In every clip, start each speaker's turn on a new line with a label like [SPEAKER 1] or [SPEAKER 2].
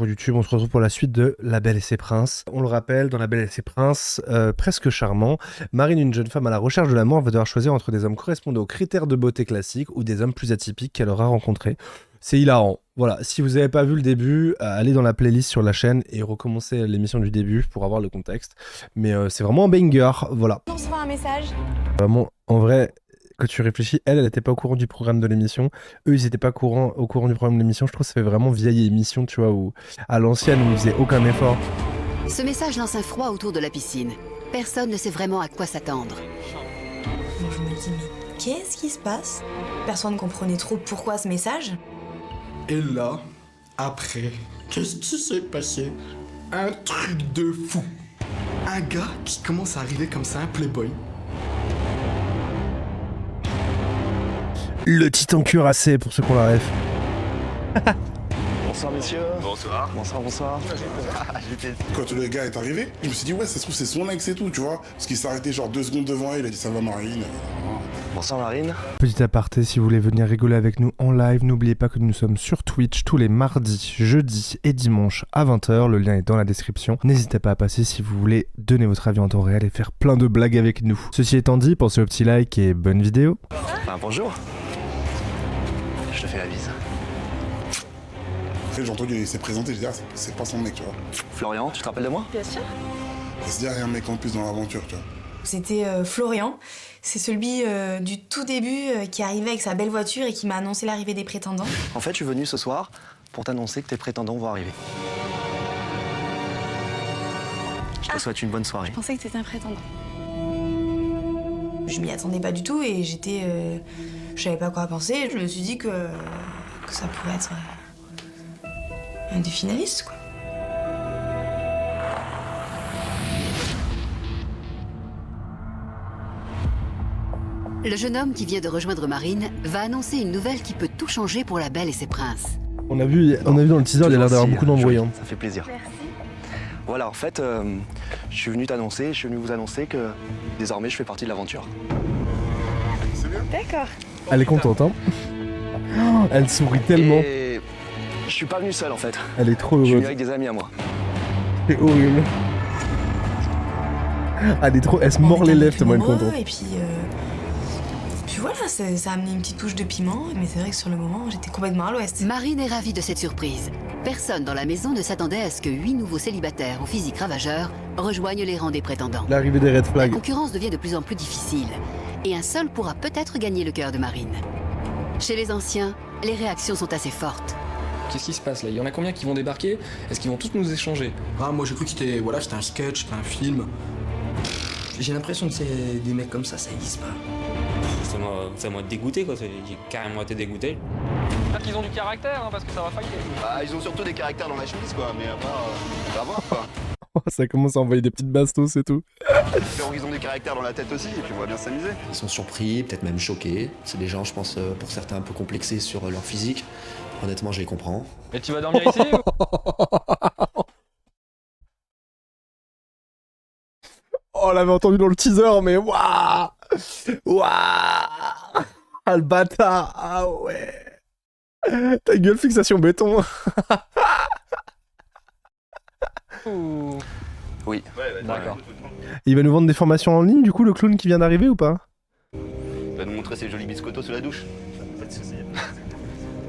[SPEAKER 1] Pour YouTube, on se retrouve pour la suite de La Belle et ses Princes. On le rappelle, dans La Belle et ses Princes, presque charmant, Marine, une jeune femme à la recherche de l'amour, va devoir choisir entre des hommes correspondant aux critères de beauté classiques ou des hommes plus atypiques qu'elle aura rencontrés. C'est hilarant. Voilà, si vous n'avez pas vu le début, allez dans la playlist sur la chaîne et recommencez l'émission du début pour avoir le contexte. Mais c'est vraiment un banger, voilà.
[SPEAKER 2] On reçoit un message.
[SPEAKER 1] Vraiment, en vrai, quand tu réfléchis, elle n'était pas au courant du programme de l'émission. Eux, ils n'étaient pas au courant du programme de l'émission. Je trouve que ça fait vraiment vieille émission, tu vois, où à l'ancienne, où ils faisaient aucun effort.
[SPEAKER 3] Ce message lance un froid autour de la piscine. Personne ne sait vraiment à quoi s'attendre.
[SPEAKER 2] Je me dis, mais qu'est-ce qui se passe? Personne ne comprenait trop pourquoi ce message.
[SPEAKER 4] Et là, après, qu'est-ce qui s'est passé? Un truc de fou. Un gars qui commence à arriver comme ça, un playboy.
[SPEAKER 1] Le titan cuirassé, pour ceux qui ont la ref.
[SPEAKER 5] Bonsoir messieurs.
[SPEAKER 6] Bonsoir.
[SPEAKER 5] Bonsoir.
[SPEAKER 6] Quand le gars est arrivé, je me suis dit ouais, ça se trouve c'est son ex et tout, tu vois. Parce qu'il s'est arrêté genre 2 secondes devant elle, il a dit ça va Marine.
[SPEAKER 5] Bonsoir Marine.
[SPEAKER 1] Petit aparté, si vous voulez venir rigoler avec nous en live, n'oubliez pas que nous sommes sur Twitch tous les mardis, jeudis et dimanches à 20h. Le lien est dans la description. N'hésitez pas à passer si vous voulez donner votre avis en temps réel et faire plein de blagues avec nous. Ceci étant dit, pensez au petit like et bonne vidéo.
[SPEAKER 5] Bonjour. Je te fais la bise.
[SPEAKER 6] Après j'ai entendu, il s'est présenté, j'ai dit ah, c'est pas son mec, tu vois.
[SPEAKER 5] Florian, tu te rappelles de moi?
[SPEAKER 2] Bien sûr.
[SPEAKER 6] Il se dit ah, il y a un mec en plus dans l'aventure, tu vois.
[SPEAKER 2] C'était Florian. C'est celui du tout début qui arrivait avec sa belle voiture et qui m'a annoncé l'arrivée des prétendants.
[SPEAKER 5] En fait, je suis venu ce soir pour t'annoncer que tes prétendants vont arriver. Je te souhaite une bonne soirée.
[SPEAKER 2] Je pensais que t'étais un prétendant. Je m'y attendais pas du tout et j'étais... je savais pas quoi penser. Je me suis dit que ça pourrait être un des finalistes, quoi.
[SPEAKER 3] Le jeune homme qui vient de rejoindre Marine va annoncer une nouvelle qui peut tout changer pour la Belle et ses Princes.
[SPEAKER 1] On a vu dans le teaser, il a l'air d'avoir beaucoup d'embrouilles. Hein.
[SPEAKER 5] Ça fait plaisir.
[SPEAKER 2] Merci.
[SPEAKER 5] Voilà, en fait, je suis venu vous annoncer que désormais je fais partie de l'aventure.
[SPEAKER 2] D'accord.
[SPEAKER 1] Elle est contente, hein. Oh, elle sourit tellement.
[SPEAKER 5] Et je suis pas venu seul en fait.
[SPEAKER 1] Elle est trop
[SPEAKER 5] Je suis venu
[SPEAKER 1] heureuse.
[SPEAKER 5] avec des amis à moi.
[SPEAKER 1] C'est horrible. Elle se mord les lèvres tellement elle est contente.
[SPEAKER 2] Et puis voilà, ça a amené une petite touche de piment, mais c'est vrai que sur le moment, j'étais complètement à l'ouest.
[SPEAKER 3] Marine est ravie de cette surprise. Personne dans la maison ne s'attendait à ce que 8 nouveaux célibataires au physique ravageur rejoignent les rangs des prétendants.
[SPEAKER 1] L'arrivée des red
[SPEAKER 3] La
[SPEAKER 1] flags.
[SPEAKER 3] concurrence devient de plus en plus difficile, et un seul pourra peut-être gagner le cœur de Marine. Chez les anciens, les réactions sont assez fortes.
[SPEAKER 7] Qu'est-ce qui se passe là? Il y en a combien qui vont débarquer? Est-ce qu'ils vont tous nous échanger?
[SPEAKER 4] Ah, moi j'ai cru que c'était un sketch, c'était un film. J'ai l'impression que c'est des mecs comme ça existe pas.
[SPEAKER 8] Ça m'a dégoûté quoi, j'ai carrément été dégoûté.
[SPEAKER 7] Ils ont du caractère, hein, parce que ça va faillir.
[SPEAKER 5] Bah, ils ont surtout des caractères dans la chemise quoi, mais après, on va voir quoi.
[SPEAKER 1] Ça commence à envoyer des petites bastos et tout.
[SPEAKER 5] Ils ont des caractères dans la tête aussi, et puis on va bien s'amuser.
[SPEAKER 9] Ils sont surpris, peut-être même choqués. C'est des gens, je pense, pour certains un peu complexés sur leur physique. Honnêtement, je les comprends.
[SPEAKER 7] Et tu vas dormir ici
[SPEAKER 1] Oh, on l'avait entendu dans le teaser, mais waouh. Ah, le bâtard. Ah ouais. Ta gueule, fixation béton.
[SPEAKER 5] Oui.
[SPEAKER 7] D'accord.
[SPEAKER 1] Il va nous vendre des formations en ligne, du coup, le clown qui vient d'arriver ou pas?
[SPEAKER 5] Il va nous montrer ses jolis biscottos sous la douche.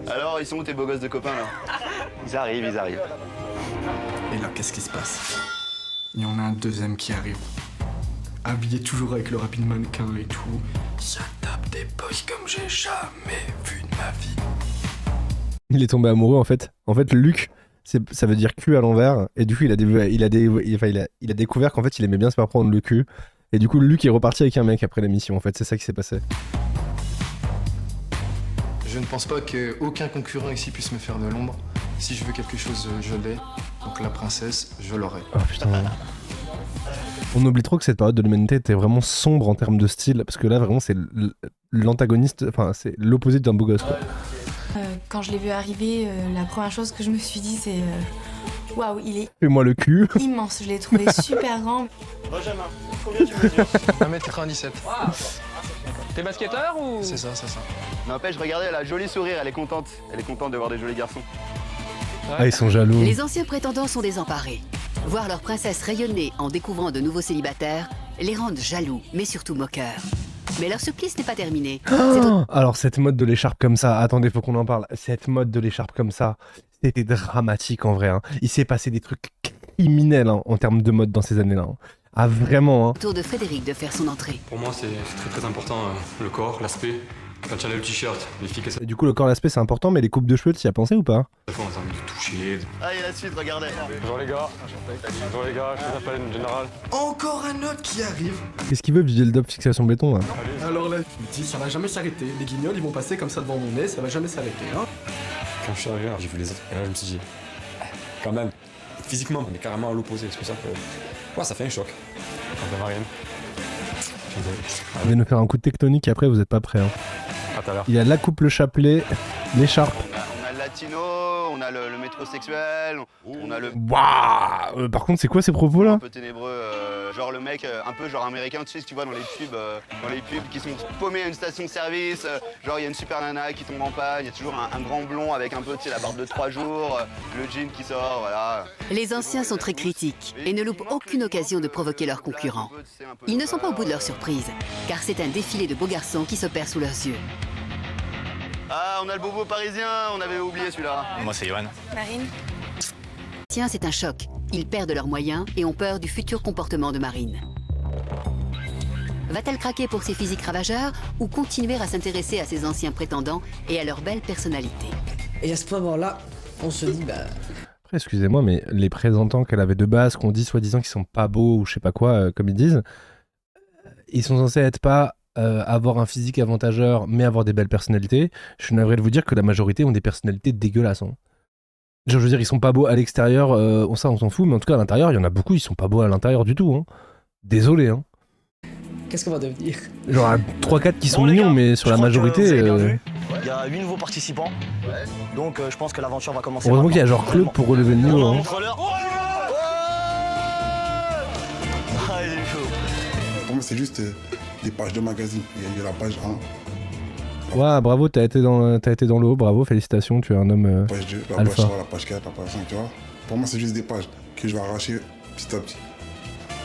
[SPEAKER 5] Alors, ils sont où tes beaux gosses de copains là? Ils arrivent.
[SPEAKER 4] Et là, qu'est-ce qui se passe? Il y en a un deuxième qui arrive. Habillé toujours avec le rapide mannequin et tout. Ça tape des boys comme j'ai jamais vu de ma vie.
[SPEAKER 1] Il est tombé amoureux en fait. En fait, Luc, ça veut dire cul à l'envers. Et du coup, il a découvert qu'en fait, il aimait bien se faire prendre le cul. Et du coup, Luc est reparti avec un mec après l'émission. En fait, c'est ça qui s'est passé.
[SPEAKER 4] Je ne pense pas qu'aucun concurrent ici puisse me faire de l'ombre. Si je veux quelque chose, je l'ai. Donc la princesse, je l'aurai.
[SPEAKER 1] Oh putain. On oublie trop que cette période de l'humanité était vraiment sombre en termes de style. Parce que là, vraiment, c'est l'antagoniste. Enfin, c'est l'opposé d'un beau gosse, quoi.
[SPEAKER 2] Quand je l'ai vu arriver, la première chose que je me suis dit, c'est... Waouh, il est
[SPEAKER 1] Fais-moi le cul.
[SPEAKER 2] immense. Je l'ai trouvé super grand.
[SPEAKER 8] Benjamin, combien tu mesures?
[SPEAKER 4] 1m97.
[SPEAKER 7] T'es basketteur ou?
[SPEAKER 4] C'est ça.
[SPEAKER 5] N'empêche, regardez, elle a un joli sourire, elle est contente. Elle est contente de voir des jolis garçons.
[SPEAKER 1] Ah, ils sont jaloux.
[SPEAKER 3] Les anciens prétendants sont désemparés. Voir leur princesse rayonner en découvrant de nouveaux célibataires les rendent jaloux, mais surtout moqueurs. Mais leur supplice n'est pas terminé.
[SPEAKER 1] Alors cette mode de l'écharpe comme ça, attendez, faut qu'on en parle. Cette mode de l'écharpe comme ça, c'était dramatique en vrai. Hein. Il s'est passé des trucs criminels hein, en termes de mode dans ces années-là. Hein. Ah vraiment. Hein.
[SPEAKER 3] Tour de Frédéric de faire son entrée.
[SPEAKER 7] Pour moi, c'est très très important, le corps, l'aspect. Quand tu as le t-shirt, les filles
[SPEAKER 1] Et du coup, le corps, l'aspect, c'est important, mais les coupes de cheveux, tu y as pensé ou pas?
[SPEAKER 7] ça fait ensemble de toucher.
[SPEAKER 5] Allez, la suite, regardez.
[SPEAKER 7] Bonjour les gars, je m'appelle Général.
[SPEAKER 4] Encore un autre qui arrive.
[SPEAKER 1] Qu'est-ce qu'il veut, Visual Dub fixation béton là?
[SPEAKER 4] Alors là, je me dis, ça va jamais s'arrêter. Les guignols, ils vont passer comme ça devant mon nez, ça va jamais s'arrêter. Hein.
[SPEAKER 7] Quand je suis arrivé, j'ai vu les autres, et là je me suis dit, quand même, physiquement, on est carrément à l'opposé. C'est pour ça que, ouais, ça fait un choc. Quand Marine.
[SPEAKER 1] On va nous faire un coup de tectonique et après, vous êtes pas prêts. Hein.
[SPEAKER 7] À tout à l'heure.
[SPEAKER 1] Il y a la coupe, le chapelet, l'écharpe.
[SPEAKER 5] On a le latino, on a le métrosexuel, on a le...
[SPEAKER 1] Waouh par contre, c'est quoi ces propos là?
[SPEAKER 5] un peu ténébreux, genre le mec un peu genre américain, tu sais, tu vois dans les pubs qui sont paumés à une station de service, genre il y a une super nana qui tombe en panne, il y a toujours un grand blond avec un peu, tu sais, la barbe de 3 jours, le jean qui sort, voilà.
[SPEAKER 3] Les anciens sont très critiques et ne loupent aucune occasion de provoquer leurs concurrents. Ils ne sont pas au bout de leur surprise, car c'est un défilé de beaux garçons qui s'opère sous leurs yeux.
[SPEAKER 5] Ah, on a le bobo parisien, on avait oublié celui-là.
[SPEAKER 8] Moi, c'est Johan.
[SPEAKER 2] Marine.
[SPEAKER 3] Tiens, c'est un choc. Ils perdent leurs moyens et ont peur du futur comportement de Marine. Va-t-elle craquer pour ses physiques ravageurs ou continuer à s'intéresser à ses anciens prétendants et à leur belle personnalité?
[SPEAKER 10] Et à ce moment-là, on se dit, bah...
[SPEAKER 1] Après, excusez-moi, mais les présentants qu'elle avait de base, qu'on dit soi-disant qu'ils sont pas beaux ou je sais pas quoi, comme ils disent, ils sont censés être pas avoir un physique avantageur, mais avoir des belles personnalités. Je suis navré de vous dire que la majorité ont des personnalités dégueulasses. Hein. Je veux dire, ils sont pas beaux à l'extérieur, ça on s'en fout, mais en tout cas à l'intérieur, il y en a beaucoup, ils sont pas beaux à l'intérieur du tout. Hein. Désolé. Hein.
[SPEAKER 10] Qu'est-ce qu'on va devenir?
[SPEAKER 1] Genre 3-4 qui sont mignons, mais sur la majorité...
[SPEAKER 5] Il y a 8 nouveaux participants, donc je pense que l'aventure va commencer.
[SPEAKER 1] Heureusement qu'il y a genre Claude pour relever le niveau. Hein.
[SPEAKER 5] Ah, il est chaud.
[SPEAKER 6] Pour moi, c'est juste des pages de magazine. Il y a eu la page 1,
[SPEAKER 1] Ouais, bravo, t'as été dans l'eau, bravo, félicitations, tu es un homme
[SPEAKER 6] la page 2, la
[SPEAKER 1] alpha.
[SPEAKER 6] page 3, la page 4, la page 5, tu vois. Pour moi, c'est juste des pages que je vais arracher petit à petit.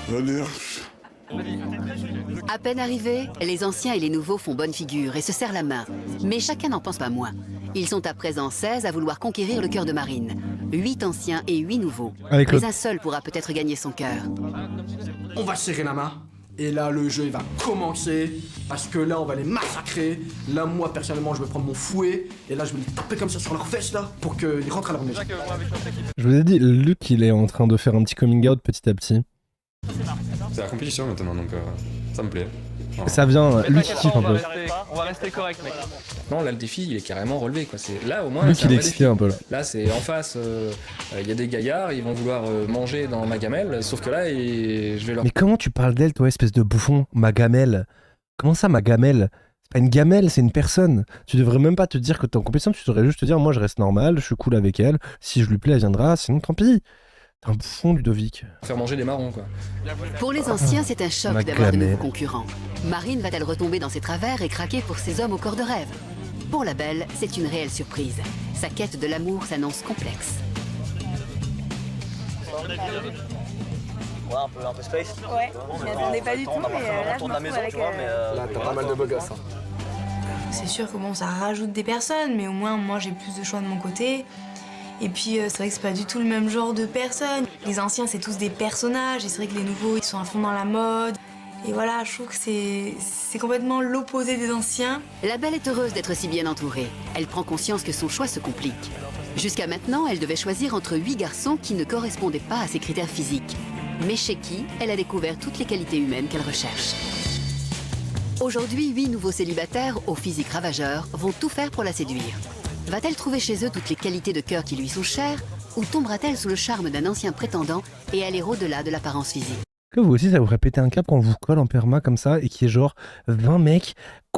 [SPEAKER 6] Je veux dire,
[SPEAKER 3] À peine arrivés, les anciens et les nouveaux font bonne figure et se serrent la main. Mais chacun n'en pense pas moins. Ils sont à présent 16 à vouloir conquérir le cœur de Marine. 8 anciens et 8 nouveaux.
[SPEAKER 1] Avec
[SPEAKER 3] Mais
[SPEAKER 1] le-
[SPEAKER 3] un seul pourra peut-être gagner son cœur.
[SPEAKER 4] On va serrer la main. Et là, le jeu il va commencer. Parce que là, on va les massacrer. Là, moi, personnellement, je vais prendre mon fouet. Et là, je vais les taper comme ça sur leurs fesses, là. Pour qu'ils rentrent à leur maison.
[SPEAKER 1] Je vous ai dit, Luc, il est en train de faire un petit coming out petit à petit.
[SPEAKER 7] C'est la compétition maintenant, donc ça me plaît. Voilà.
[SPEAKER 1] Ça vient, lui qui kiffe un peu.
[SPEAKER 11] On va rester correct, mec.
[SPEAKER 7] Non, là, le défi, il est carrément relevé, quoi. Là, au moins,
[SPEAKER 1] Luc,
[SPEAKER 7] c'est un
[SPEAKER 1] il est
[SPEAKER 7] vrai
[SPEAKER 1] excité
[SPEAKER 7] défi.
[SPEAKER 1] un peu là.
[SPEAKER 7] Là, c'est en face, il y a des gaillards, ils vont vouloir manger dans ma gamelle, sauf que là, je vais leur...
[SPEAKER 1] Mais comment tu parles d'elle, toi, espèce de bouffon? Ma gamelle. Comment ça, ma gamelle? C'est pas une gamelle, c'est une personne. Tu devrais même pas te dire que t'es en compétition, tu devrais juste te dire, moi, je reste normal, je suis cool avec elle. Si je lui plais, elle viendra, sinon, tant pis. T'es un bouffon, Ludovic.
[SPEAKER 7] faire manger des marrons, quoi.
[SPEAKER 3] Pour les anciens, c'est un choc
[SPEAKER 1] Ma
[SPEAKER 3] d'avoir de
[SPEAKER 1] gamelle.
[SPEAKER 3] nouveaux concurrents. Marine va-t-elle retomber dans ses travers et craquer pour ces hommes au corps de rêve? Pour la belle, c'est une réelle surprise. Sa quête de l'amour s'annonce complexe.
[SPEAKER 5] Ouais, un peu space.
[SPEAKER 2] Ouais, je m'y attendais pas du tout, mais là, je me retrouve avec...
[SPEAKER 4] Là, t'as pas mal de beaux gosses. Hein.
[SPEAKER 2] C'est sûr que bon, ça rajoute des personnes, mais au moins, moi, j'ai plus de choix de mon côté. Et puis, c'est vrai que c'est pas du tout le même genre de personnes. Les anciens, c'est tous des personnages, et c'est vrai que les nouveaux, ils sont à fond dans la mode. Et voilà, je trouve que c'est complètement l'opposé des anciens.
[SPEAKER 3] La belle est heureuse d'être si bien entourée. Elle prend conscience que son choix se complique. Jusqu'à maintenant, elle devait choisir entre 8 garçons qui ne correspondaient pas à ses critères physiques. Mais chez qui, elle a découvert toutes les qualités humaines qu'elle recherche. Aujourd'hui, 8 nouveaux célibataires au physique ravageur vont tout faire pour la séduire. Va-t-elle trouver chez eux toutes les qualités de cœur qui lui sont chères, ou tombera-t-elle sous le charme d'un ancien prétendant et aller au-delà de l'apparence physique?
[SPEAKER 1] Que vous aussi, ça vous ferait péter un câble quand on vous colle en perma comme ça et qu'il y ait genre 20 mecs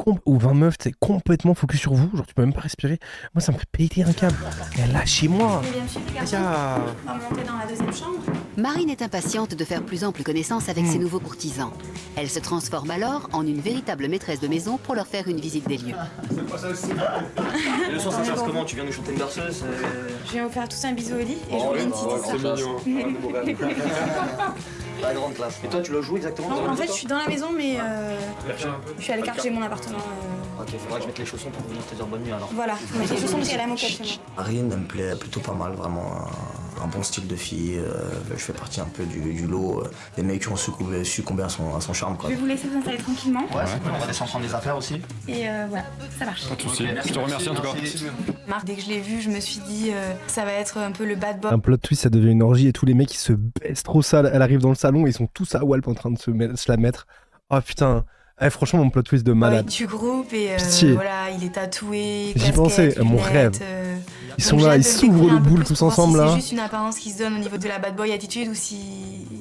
[SPEAKER 1] ou 20 meufs, t'es complètement focus sur vous, genre tu peux même pas respirer. Moi, ça me fait péter un câble. Et lâchez-moi.
[SPEAKER 2] On va monter dans la deuxième chambre.
[SPEAKER 3] Marine est impatiente de faire plus ample connaissance avec ses nouveaux courtisans. Elle se transforme alors en une véritable maîtresse de maison pour leur faire une visite des lieux.
[SPEAKER 11] Et le soir, ça se passe comment? Tu viens nous chanter une berceuse?
[SPEAKER 2] Je viens vous faire tous un bisou au lit et je vous mets une petite histoire.
[SPEAKER 11] La grande classe. Et toi, tu le joues exactement?
[SPEAKER 2] En fait, je suis dans la maison, mais je suis à l'écart, j'ai mon appartement.
[SPEAKER 11] Ok, faudra que je mette les chaussons pour venir te dire bonne nuit alors.
[SPEAKER 2] Voilà, je mets les chaussons parce qu'elle a mon chez moi.
[SPEAKER 11] Marine, elle me plaît plutôt pas mal, vraiment un bon style de fille. Je fais partie un peu du lot des mecs qui ont succombé à son charme, quoi.
[SPEAKER 2] Je vais vous laisser vous installer tranquillement.
[SPEAKER 11] Ouais, c'est cool, on va descendre prendre des affaires aussi.
[SPEAKER 2] Et voilà, ça marche.
[SPEAKER 7] Pas de soucis. Je te remercie en tout cas.
[SPEAKER 2] Marc, dès que je l'ai vu, je me suis dit, ça va être un peu le bad boy.
[SPEAKER 1] Un plot twist, ça devient une orgie et tous les mecs ils se baissent trop sale. Elle arrive dans le salon et ils sont tous à Walp en train de se la mettre. Oh putain. Eh, franchement, mon plot twist de malade.
[SPEAKER 2] Du groupe et voilà, il est tatoué.
[SPEAKER 1] J'y pensais, mon rêve. Ils sont là, ils s'ouvrent le boule tous ensemble là.
[SPEAKER 2] C'est juste une apparence qui se donne au niveau de la bad boy attitude ou si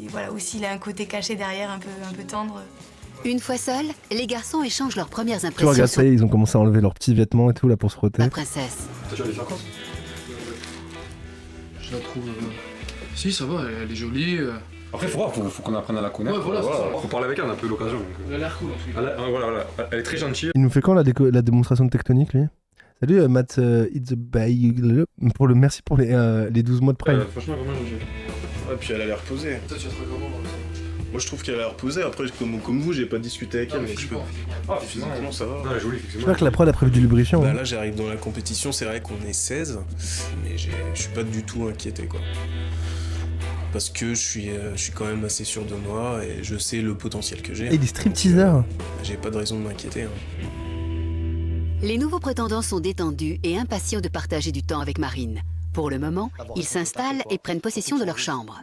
[SPEAKER 2] voilà, ou s'il a un côté caché derrière un peu tendre.
[SPEAKER 3] Une fois seuls, les garçons échangent leurs premières
[SPEAKER 1] Tu vois,
[SPEAKER 3] impressions
[SPEAKER 1] regarde,
[SPEAKER 3] sur
[SPEAKER 1] ça y est, ils ont commencé à enlever leurs petits vêtements et tout là pour se frotter.
[SPEAKER 3] la princesse.
[SPEAKER 7] Tu vas les faire quoi?
[SPEAKER 4] Je la trouve... Si, ça va, elle est jolie.
[SPEAKER 7] Après, faut qu'on apprenne à la connaître.
[SPEAKER 4] Ouais, voilà, c'est ça.
[SPEAKER 7] Faut parler avec elle, on a peu l'occasion.
[SPEAKER 4] Elle a l'air cool en tout cas.
[SPEAKER 7] Voilà, elle est très gentille.
[SPEAKER 1] Il nous fait quand la démonstration de tectonique lui? Salut Matt It's a Bagel. Merci pour les 12 mois de prime.
[SPEAKER 7] Franchement, vraiment gentil.
[SPEAKER 12] Ouais, puis elle a l'air posée.
[SPEAKER 4] Toi, tu as trouvé comment dans le salon?
[SPEAKER 12] Moi je trouve qu'elle a l'air posée. Après, comme vous, j'ai pas discuté avec elle, mais je peux.
[SPEAKER 7] Ah,
[SPEAKER 12] Physiquement, ça va.
[SPEAKER 7] Non, elle est jolie, effectivement.
[SPEAKER 1] J'espère que la prod a prévu du lubrifiant.
[SPEAKER 12] Bah
[SPEAKER 1] hein.
[SPEAKER 12] là, j'arrive dans la compétition, c'est vrai qu'on est 16, mais je suis pas du tout inquiété, quoi. Parce que je suis quand même assez sûr de moi et je sais le potentiel que j'ai.
[SPEAKER 1] Et des stripteasers.
[SPEAKER 12] J'ai pas de raison de m'inquiéter. Hein.
[SPEAKER 3] Les nouveaux prétendants sont détendus et impatients de partager du temps avec Marine. Pour le moment, ils s'installent et prennent possession de leur chambre.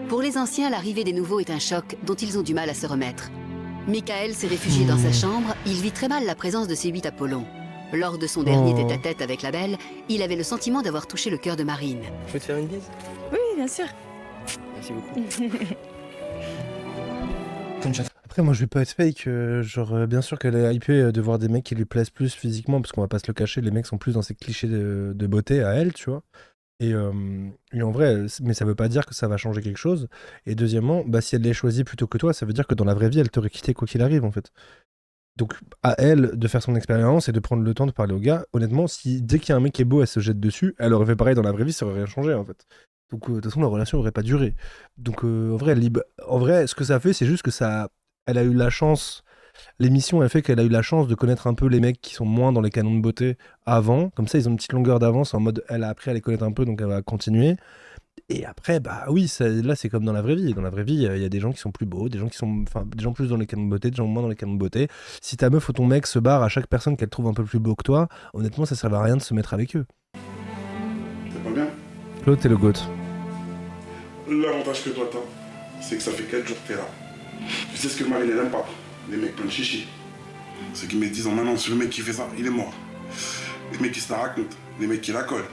[SPEAKER 3] Pour les anciens, l'arrivée des nouveaux est un choc dont ils ont du mal à se remettre. Michael s'est réfugié dans sa chambre, il vit très mal la présence de ses 8 Apollons. Lors de son dernier tête-à-tête avec la belle, il avait le sentiment d'avoir touché le cœur de Marine.
[SPEAKER 11] Je peux te faire une bise?
[SPEAKER 2] Oui, bien sûr.
[SPEAKER 11] Merci beaucoup.
[SPEAKER 1] Après, moi je vais pas être fake. Bien sûr qu'elle est hypée de voir des mecs qui lui plaisent plus physiquement, parce qu'on va pas se le cacher, les mecs sont plus dans ces clichés de beauté à elle, tu vois. Et en vrai, mais ça veut pas dire que ça va changer quelque chose. Et deuxièmement, si elle l'ait choisi plutôt que toi, ça veut dire que dans la vraie vie, elle t'aurait quitté quoi qu'il arrive, en fait. Donc, à elle de faire son expérience et de prendre le temps de parler au gars. Honnêtement, si dès qu'il y a un mec qui est beau, elle se jette dessus, elle aurait fait pareil dans la vraie vie, ça aurait rien changé, en fait. Donc, de toute façon, la relation aurait pas duré. Donc, en vrai, ce que ça fait, c'est juste que elle a eu la chance. L'émission, elle fait qu'elle a eu la chance de connaître un peu les mecs qui sont moins dans les canons de beauté avant. Comme ça, ils ont une petite longueur d'avance en mode elle a appris à les connaître un peu, donc elle va continuer. Et après, oui, là, c'est comme dans la vraie vie. Dans la vraie vie, il y a des gens qui sont plus beaux, des gens plus dans les canons de beauté, des gens moins dans les canons de beauté. Si ta meuf ou ton mec se barre à chaque personne qu'elle trouve un peu plus beau que toi, honnêtement, ça sert à rien de se mettre avec eux.
[SPEAKER 6] C'est pas bien.
[SPEAKER 1] Claude, t'es le GOAT.
[SPEAKER 6] L'avantage que toi t'as, c'est que ça fait 4 jours que t'es là. Tu sais ce que Marine elle aime pas? Les mecs pleins de chichi. Ceux qui me disent en maintenant, ce mec qui fait ça, il est mort. Les mecs qui se la racontent, les mecs qui la collent.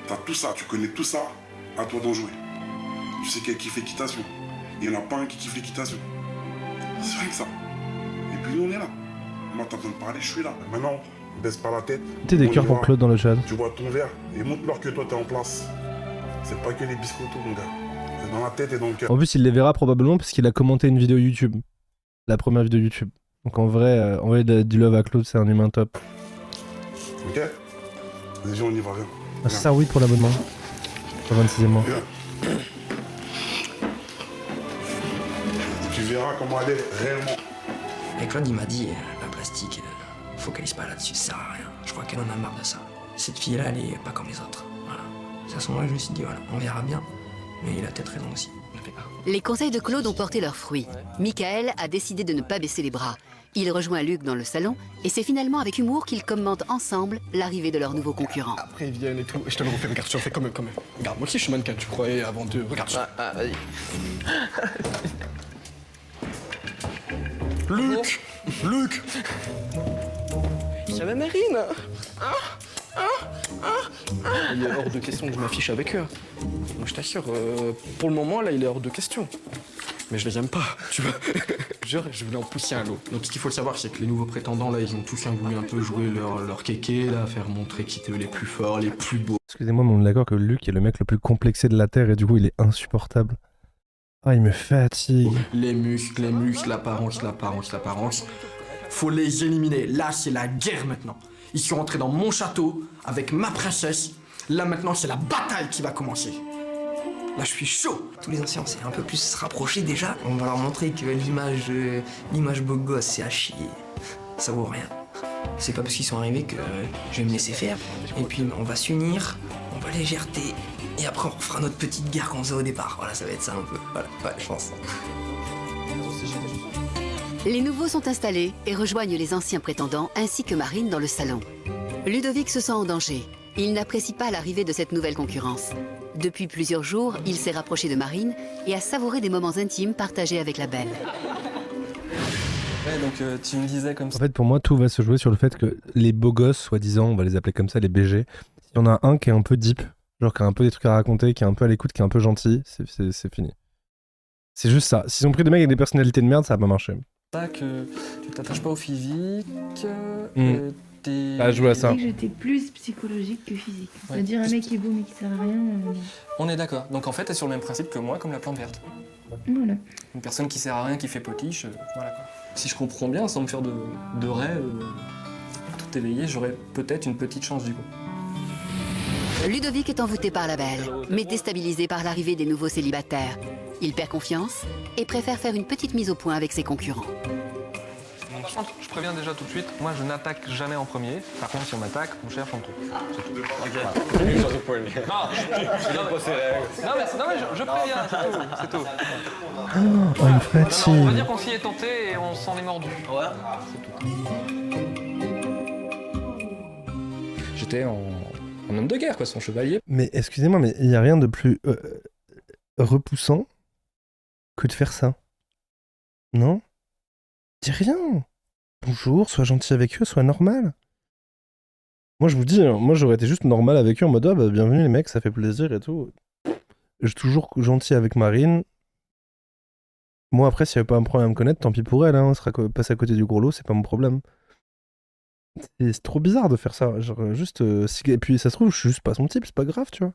[SPEAKER 6] T'as tout ça, tu connais tout ça, à toi d'en jouer. Tu sais qu'elle kiffe l'équitation. Il n'y en a pas un qui kiffe l'équitation. C'est rien que ça. Et puis nous on est là. Moi t'as besoin de parler, je suis là. Maintenant, baisse pas la tête.
[SPEAKER 1] T'es des cœurs pour Claude dans le chat.
[SPEAKER 6] Tu vois ton verre et montre-leur que toi t'es en place. C'est pas que les biscottos mon gars. C'est dans la tête et dans le cœur.
[SPEAKER 1] En plus, il les verra probablement parce qu'il a commenté une vidéo YouTube. La première vidéo YouTube. Donc en vrai, du love à Claude, c'est un humain top.
[SPEAKER 6] Ok. Déjà, on y va, viens.
[SPEAKER 1] Un star oui pour l'abonnement. Au 26e mois.
[SPEAKER 6] Viens. Tu verras comment elle est réellement.
[SPEAKER 11] Et Claude, il m'a dit, la plastique, focalise pas là-dessus, ça sert à rien. Je crois qu'elle en a marre de ça. Cette fille-là, elle est pas comme les autres. Voilà. C'est à ce moment-là que je me suis dit, voilà, on verra bien. Mais il a peut-être raison aussi.
[SPEAKER 3] Les conseils de Claude ont porté leurs fruits. Michael a décidé de ne pas baisser les bras. Il rejoint Luc dans le salon et c'est finalement avec humour qu'ils commentent ensemble l'arrivée de leur nouveau concurrent.
[SPEAKER 4] Après ils viennent et tout, je te le refais, regarde, je te le fais quand même. Regarde, moi aussi je suis mannequin, tu croyais avant de... Regarde.
[SPEAKER 11] Vas-y.
[SPEAKER 4] Luc J'avais Marine. Il est hors de question que je m'affiche avec eux. Moi je t'assure, pour le moment là il est hors de question. mais je les aime pas, tu vois. Jure, je voulais en pousser un lot. Donc ce qu'il faut le savoir, c'est que les nouveaux prétendants, là, ils ont tous voulu un peu jouer leur kéké, là, faire montrer qu'ils étaient les plus forts, les plus beaux.
[SPEAKER 1] Excusez-moi, mais on est d'accord que Luc est le mec le plus complexé de la Terre et du coup il est insupportable. Ah, il me fatigue.
[SPEAKER 4] Les muscles, l'apparence. Faut les éliminer. Là, c'est la guerre maintenant. Ils sont rentrés dans mon château avec ma princesse. Là, maintenant, c'est la bataille qui va commencer. Là, je suis chaud.
[SPEAKER 11] Tous les anciens, c'est un peu plus se rapprocher déjà. On va leur montrer que l'image beau gosse, c'est à chier. Ça vaut rien. C'est pas parce qu'ils sont arrivés que je vais me laisser faire. Et puis, on va s'unir, on va légèreté. Et après, on fera notre petite guerre qu'on faisait au départ. Voilà, ça va être ça un peu. Voilà, ouais, je pense.
[SPEAKER 3] Les nouveaux sont installés et rejoignent les anciens prétendants ainsi que Marine dans le salon. Ludovic se sent en danger. Il n'apprécie pas l'arrivée de cette nouvelle concurrence. Depuis plusieurs jours, il s'est rapproché de Marine et a savouré des moments intimes partagés avec la belle.
[SPEAKER 13] Ouais, donc tu me disais comme ça.
[SPEAKER 1] En fait, pour moi, tout va se jouer sur le fait que les beaux gosses, soi-disant, on va les appeler comme ça, les BG, il y en a un qui est un peu deep, genre qui a un peu des trucs à raconter, qui est un peu à l'écoute, qui est un peu gentil, c'est fini. C'est juste ça. S'ils ont pris des mecs avec des personnalités de merde, ça va pas marcher.
[SPEAKER 13] Que tu t'attaches pas au physique.
[SPEAKER 1] Ah, jouer à ça.
[SPEAKER 14] J'étais plus psychologique que physique.
[SPEAKER 13] Ouais.
[SPEAKER 14] C'est-à-dire un mec qui est beau mais qui sert à rien.
[SPEAKER 13] On est d'accord. Donc en fait, t'es sur le même principe que moi, comme la plante verte.
[SPEAKER 14] Voilà.
[SPEAKER 13] Une personne qui sert à rien, qui fait potiche, voilà quoi. Si je comprends bien, sans me faire de rêve, tout éveillé, j'aurais peut-être une petite chance du coup.
[SPEAKER 3] Ludovic est envoûté par la belle, mais déstabilisé par l'arrivée des nouveaux célibataires. Il perd confiance et préfère faire une petite mise au point avec ses concurrents.
[SPEAKER 15] Par contre, je préviens déjà tout de suite, moi je n'attaque jamais en premier. Par contre, si on m'attaque, on cherche en tout. C'est tout. Non, mais je préviens, c'est tout.
[SPEAKER 1] Oh, une fatigue.
[SPEAKER 15] On va dire qu'on s'y est tenté et on s'en est mordu. Ouais. C'est tout.
[SPEAKER 13] J'étais en homme de guerre, quoi, son chevalier.
[SPEAKER 1] Mais excusez-moi, mais il n'y a rien de plus repoussant que de faire ça. Non? Dis rien. Bonjour, sois gentil avec eux, sois normal. Moi, je vous dis, moi, j'aurais été juste normal avec eux en mode ah, bah, bienvenue les mecs, ça fait plaisir et tout. Je suis toujours gentil avec Marine. Moi, après, s'il n'y avait pas un problème à me connaître, tant pis pour elle, hein, on sera passé à côté du gros lot, c'est pas mon problème. C'est trop bizarre de faire ça. Genre, juste. Et puis, ça se trouve, je suis juste pas son type, c'est pas grave, tu vois.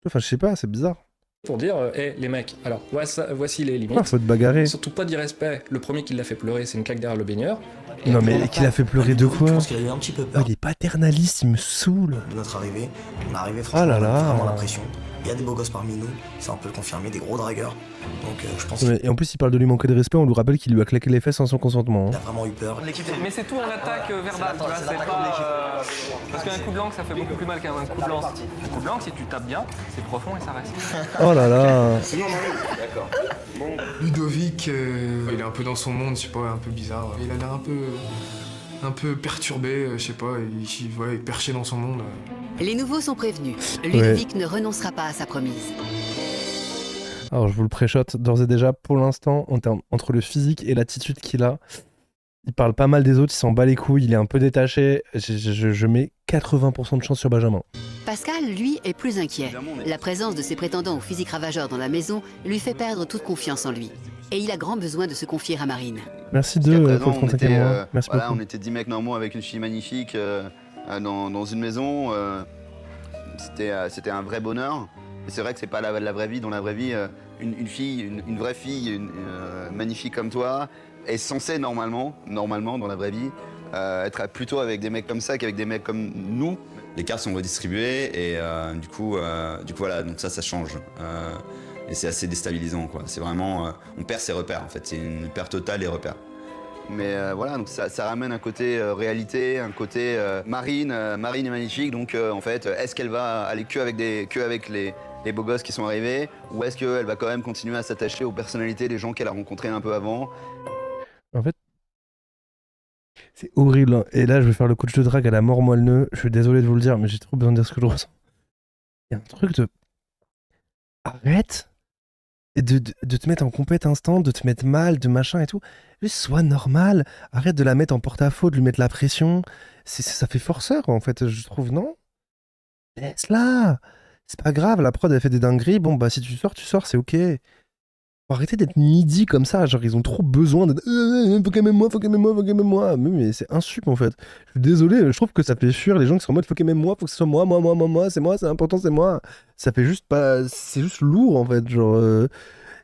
[SPEAKER 1] Enfin, je sais pas, c'est bizarre.
[SPEAKER 13] Pour dire, les mecs, alors voici les limites.
[SPEAKER 1] Ah, faut te bagarrer.
[SPEAKER 13] Surtout pas d'irrespect. Le premier qui l'a fait pleurer, c'est une claque derrière le baigneur.
[SPEAKER 1] Non, mais qui l'a fait pleurer de quoi?
[SPEAKER 11] Je pense qu'il a eu un petit peu peur.
[SPEAKER 1] Oh, il est paternaliste, il me saoule.
[SPEAKER 11] De notre arrivée, on est arrivé
[SPEAKER 1] Oh
[SPEAKER 11] franchement,
[SPEAKER 1] là
[SPEAKER 11] on a
[SPEAKER 1] là.
[SPEAKER 11] vraiment la pression. Il y a des beaux gosses parmi nous, ça on peut le confirmer, des gros dragueurs. Donc je pense
[SPEAKER 1] Et en plus, il parle de lui manquer de respect, on lui rappelle qu'il lui a claqué les fesses sans son consentement.
[SPEAKER 11] qu'il a vraiment eu peur.
[SPEAKER 15] Mais c'est tout en attaque verbale, tu vois, c'est pas... Parce qu'un coup de langue, ça fait beaucoup plus mal qu'un coup de lance. Un coup de langue, si tu tapes bien, c'est profond et ça reste.
[SPEAKER 1] Oh là là.
[SPEAKER 15] D'accord.
[SPEAKER 16] Bon. Ludovic, il est un peu dans son monde, je sais pas, un peu bizarre. Il a l'air un peu perturbé, je sais pas, il est perché dans son monde.
[SPEAKER 3] Les nouveaux sont prévenus. Ludovic ne renoncera pas à sa promise.
[SPEAKER 1] Alors, je vous le préchote d'ores et déjà, pour l'instant, entre le physique et l'attitude qu'il a, il parle pas mal des autres, il s'en bat les couilles, il est un peu détaché. Je mets 80% de chance sur Benjamin.
[SPEAKER 3] Pascal, lui, est plus inquiet. La présence de ses prétendants au physique ravageur dans la maison lui fait perdre toute confiance en lui. Et il a grand besoin de se confier à Marine.
[SPEAKER 1] Merci
[SPEAKER 5] Jusqu'à
[SPEAKER 1] de
[SPEAKER 5] présent,
[SPEAKER 1] Paul Fontaine et moi. Merci
[SPEAKER 5] voilà,
[SPEAKER 1] beaucoup.
[SPEAKER 5] on était 10 mecs normaux avec une fille magnifique dans une maison. C'était un vrai bonheur. Et c'est vrai que c'est pas la vraie vie. Dans la vraie vie, une vraie fille magnifique comme toi est censée normalement dans la vraie vie, être plutôt avec des mecs comme ça qu'avec des mecs comme nous.
[SPEAKER 17] Les cartes sont redistribuées et du coup voilà, donc ça change. Et c'est assez déstabilisant, quoi. C'est vraiment, on perd ses repères en fait, c'est une perte totale des repères.
[SPEAKER 5] Mais voilà, donc ça ramène un côté réalité, un côté Marine est magnifique, donc en fait, est-ce qu'elle va aller que avec les beaux gosses qui sont arrivés, ou est-ce qu'elle va quand même continuer à s'attacher aux personnalités des gens qu'elle a rencontrés un peu avant?
[SPEAKER 1] En fait, c'est horrible. Hein. Et là, je vais faire le coach de drague à la mort moelle-neu. Je suis désolé de vous le dire, mais j'ai trop besoin de dire ce que je ressens. Il y a un truc de... Arrête de te mettre en compète instant, de te mettre mal, de machin et tout. Juste sois normal. Arrête de la mettre en porte-à-faux, de lui mettre la pression. Ça fait forceur, en fait, je trouve, non? Laisse-la. C'est pas grave, la prod, elle fait des dingueries. Bon, bah, si tu sors, c'est ok. Faut arrêter d'être needy comme ça, genre ils ont trop besoin d'être faut qu'aimer moi, faut qu'aimer moi, faut qu'aimer moi. Mais c'est insup en fait. Je suis désolé, je trouve que ça fait fuir les gens qui sont en mode faut qu'aimer moi, faut que ce soit moi, c'est moi, c'est important, c'est moi. Ça fait juste pas. C'est juste lourd en fait, genre.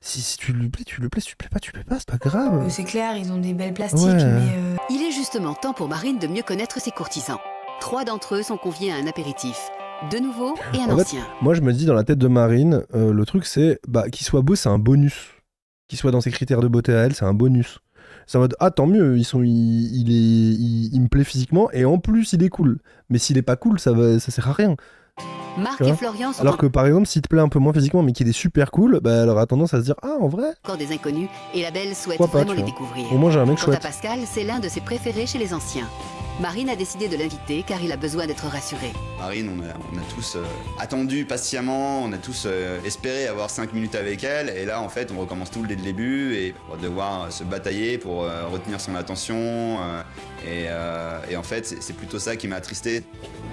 [SPEAKER 1] Si tu lui plais, tu lui plais, si tu plais pas, c'est pas grave.
[SPEAKER 2] C'est clair, ils ont des belles plastiques,
[SPEAKER 1] Ouais.
[SPEAKER 2] mais
[SPEAKER 3] Il est justement temps pour Marine de mieux connaître ses courtisans. 3 d'entre eux sont conviés à un apéritif. 2 nouveaux et un
[SPEAKER 1] En fait,
[SPEAKER 3] ancien.
[SPEAKER 1] moi je me dis dans la tête de Marine, le truc c'est qu'il soit beau, c'est un bonus. Qu'il soit dans ses critères de beauté à elle, c'est un bonus. C'est en mode tant mieux, il me plaît physiquement et en plus il est cool. Mais s'il est pas cool, ça sert à rien.
[SPEAKER 3] Marc
[SPEAKER 1] Tu
[SPEAKER 3] et
[SPEAKER 1] vois.
[SPEAKER 3] Florian sont
[SPEAKER 1] Alors que par exemple, s'il te plaît un peu moins physiquement mais qu'il est super cool, elle aura tendance à se dire en vrai.
[SPEAKER 3] encore des inconnus et la belle souhaite
[SPEAKER 1] Pourquoi pas,
[SPEAKER 3] vraiment
[SPEAKER 1] tu
[SPEAKER 3] les
[SPEAKER 1] vois.
[SPEAKER 3] découvrir.
[SPEAKER 1] Au moins, j'ai un mec
[SPEAKER 3] Quant
[SPEAKER 1] chouette.
[SPEAKER 3] à Pascal, c'est l'un de ses préférés chez les anciens. Marine a décidé de l'inviter car il a besoin d'être rassuré.
[SPEAKER 17] Marine, on a tous attendu patiemment, on a tous espéré avoir 5 minutes avec elle, et là en fait on recommence tout dès le début et on va devoir se batailler pour retenir son attention, et en fait c'est plutôt ça qui m'a attristé.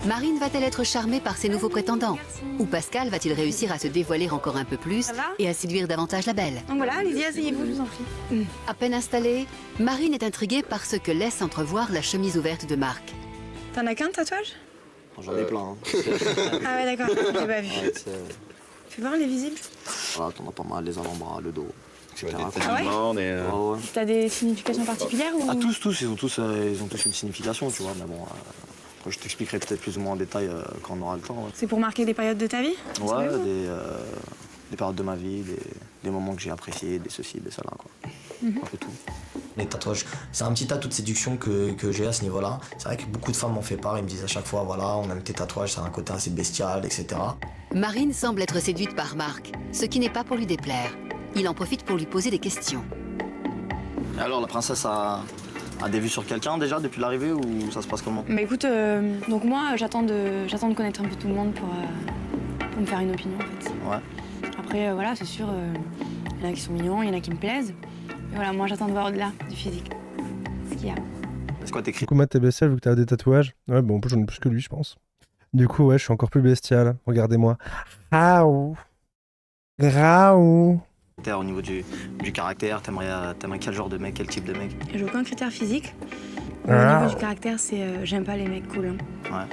[SPEAKER 3] Marine va-t-elle être charmée par ses nouveaux prétendants? Ou Pascal va-t-il réussir à se dévoiler encore un peu plus et à séduire davantage la belle?
[SPEAKER 2] donc voilà, allez-y, asseyez-vous, je vous en prie.
[SPEAKER 3] À peine installée, Marine est intriguée par ce que laisse entrevoir la chemise ouverte de Marc.
[SPEAKER 2] T'en as qu'un tatouage?
[SPEAKER 18] J'en ai plein. Hein.
[SPEAKER 2] Ah ouais, d'accord, j'ai pas vu.
[SPEAKER 18] Ouais,
[SPEAKER 2] Fais voir les visibles.
[SPEAKER 18] voilà, t'en as pas mal, les avant-bras, le dos, etc.
[SPEAKER 2] Ah ouais
[SPEAKER 18] Ouais.
[SPEAKER 2] T'as des significations particulières ou...
[SPEAKER 18] Ah, tous, ils ont tous une signification, tu vois, mais bon, après, je t'expliquerai peut-être plus ou moins en détail quand on aura le temps. Ouais,
[SPEAKER 2] C'est pour marquer des périodes de ta vie?
[SPEAKER 18] ouais des périodes de ma vie, des moments que j'ai appréciés, des ceci, des cela, quoi.
[SPEAKER 2] Mhm.
[SPEAKER 18] Un peu tout.
[SPEAKER 11] Les tatouages, c'est un petit atout de séduction que j'ai à ce niveau-là. C'est vrai que beaucoup de femmes m'en fait part, ils me disent à chaque fois, voilà, on aime tes tatouages, ça a un côté assez bestial, etc.
[SPEAKER 3] Marine semble être séduite par Marc, ce qui n'est pas pour lui déplaire. Il en profite pour lui poser des questions.
[SPEAKER 18] Alors, la princesse a des vues sur quelqu'un déjà depuis l'arrivée ou ça se passe comment?
[SPEAKER 2] Bah écoute, donc moi j'attends de connaître un peu tout le monde pour me faire une opinion en fait.
[SPEAKER 18] Ouais.
[SPEAKER 2] Après voilà, c'est sûr, il y en a qui sont mignons, il y en a qui me plaisent. Mais voilà, moi j'attends de voir au-delà du physique. Ce qu'il y a.
[SPEAKER 18] C'est quoi tes
[SPEAKER 1] Du coup, Matt, t'es bestial vu que t'as des tatouages. Ouais, bon, j'en ai plus que lui, je pense. Du coup, ouais, je suis encore plus bestial. Regardez-moi. Raoult. Raoult.
[SPEAKER 18] Au niveau du caractère, t'aimerais quel genre de mec, quel type de mec?
[SPEAKER 2] J'ai aucun critère physique. Au
[SPEAKER 1] Ah.
[SPEAKER 2] niveau du caractère, c'est j'aime pas les mecs cool. Hein.
[SPEAKER 18] Ouais.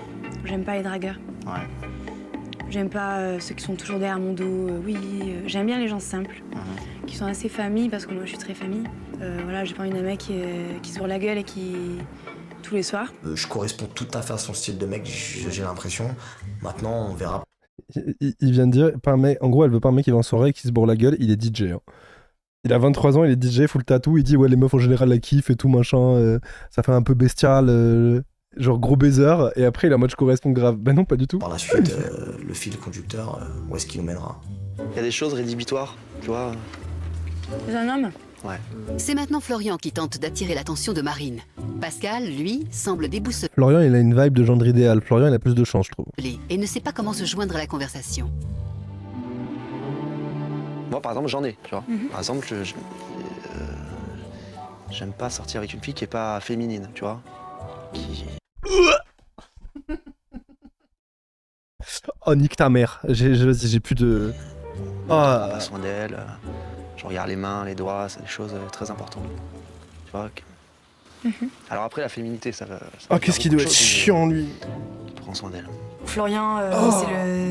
[SPEAKER 2] J'aime pas les dragueurs.
[SPEAKER 18] Ouais.
[SPEAKER 2] J'aime pas ceux qui sont toujours derrière mon dos. J'aime bien les gens simples, qui sont assez famille parce que moi je suis très famille. Voilà, j'ai pas envie d'un mec qui se bourre la gueule et qui tous les soirs.
[SPEAKER 11] Je corresponds tout à fait à son style de mec, j'ai l'impression. Maintenant, on verra.
[SPEAKER 1] Il vient de dire, pas un mec, en gros, elle veut pas un mec qui va en soirée et qui se bourre la gueule, il est DJ. Hein. Il a 23 ans, il est DJ, full tatou, il dit ouais, les meufs en général la kiffent et tout, machin, ça fait un peu bestial, genre gros baiser, et après il est en mode je correspond grave. Ben non, pas du tout.
[SPEAKER 11] Par la suite, le fil conducteur, où est-ce qu'il nous mènera?
[SPEAKER 18] Il y a des choses rédhibitoires, tu vois.
[SPEAKER 2] C'est un homme.
[SPEAKER 18] Ouais.
[SPEAKER 3] C'est maintenant Florian qui tente d'attirer l'attention de Marine. Pascal, lui, semble déboussolé
[SPEAKER 1] Florian, il a une vibe de gendre idéal. Florian, il a plus de chance, je trouve.
[SPEAKER 3] et ne sait pas comment se joindre à la conversation.
[SPEAKER 18] Moi, par exemple, j'en ai, tu vois.
[SPEAKER 2] Mhm.
[SPEAKER 18] Par exemple, j'aime pas sortir avec une fille qui est pas féminine, tu vois.
[SPEAKER 1] Oh, nique ta mère. J'ai plus de.
[SPEAKER 18] On prend soin d'elle. Je regarde les mains, les doigts, c'est des choses très importantes. Tu vois. Alors après, la féminité, ça va.
[SPEAKER 1] Oh, qu'est-ce qu'il doit être chiant, lui.
[SPEAKER 18] Prends soin d'elle.
[SPEAKER 2] Florian,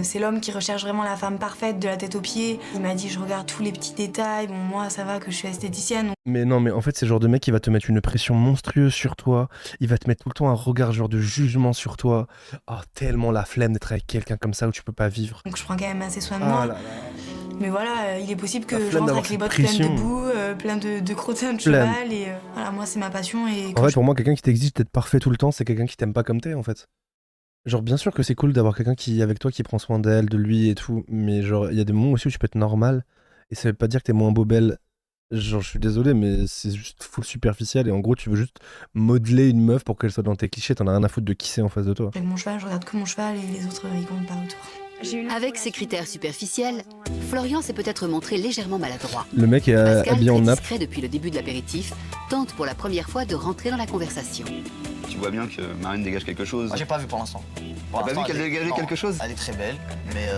[SPEAKER 2] c'est l'homme qui recherche vraiment la femme parfaite de la tête aux pieds. Il m'a dit je regarde tous les petits détails. Bon, moi ça va que je suis esthéticienne.
[SPEAKER 1] Mais non, mais en fait, c'est le genre de mec qui va te mettre une pression monstrueuse sur toi. Il va te mettre tout le temps un regard genre de jugement sur toi. Oh, tellement la flemme d'être avec quelqu'un comme ça où tu peux pas vivre.
[SPEAKER 2] Donc je prends quand même assez soin de
[SPEAKER 1] Ah
[SPEAKER 2] moi.
[SPEAKER 1] là là.
[SPEAKER 2] Mais voilà, il est possible que
[SPEAKER 1] La
[SPEAKER 2] je
[SPEAKER 1] flemme
[SPEAKER 2] rentre
[SPEAKER 1] d'avoir
[SPEAKER 2] avec les
[SPEAKER 1] cette
[SPEAKER 2] bottes pleines
[SPEAKER 1] pression.
[SPEAKER 2] de boue, plein de crottins de
[SPEAKER 1] Flemme.
[SPEAKER 2] cheval. Et voilà, moi c'est ma passion. Et
[SPEAKER 1] En
[SPEAKER 2] quand
[SPEAKER 1] fait, pour moi, quelqu'un qui t'exige d'être parfait tout le temps, c'est quelqu'un qui t'aime pas comme t'es, en fait. Genre, bien sûr que c'est cool d'avoir quelqu'un qui avec toi qui prend soin d'elle, de lui et tout, mais genre, il y a des moments aussi où tu peux être normal, et ça veut pas dire que t'es moins beau belle. Genre, je suis désolé, mais c'est juste full superficiel, et en gros, tu veux juste modeler une meuf pour qu'elle soit dans tes clichés, t'en as rien à foutre de qui c'est en face de toi.
[SPEAKER 2] avec mon cheval, je regarde que mon cheval et les autres ils comptent pas autour.
[SPEAKER 3] Avec ses critères superficiels, Florian s'est peut-être montré légèrement maladroit.
[SPEAKER 1] Le mec est
[SPEAKER 3] Pascal,
[SPEAKER 1] habillé en
[SPEAKER 3] très
[SPEAKER 1] nappe.
[SPEAKER 3] discret depuis le début de l'apéritif, tente pour la première fois de rentrer dans la conversation.
[SPEAKER 17] Tu vois bien que Marine dégage quelque chose.
[SPEAKER 18] Moi, j'ai pas vu pour l'instant.
[SPEAKER 17] T'as pas vu qu'elle dégageait quelque chose?
[SPEAKER 18] Elle est très belle, mais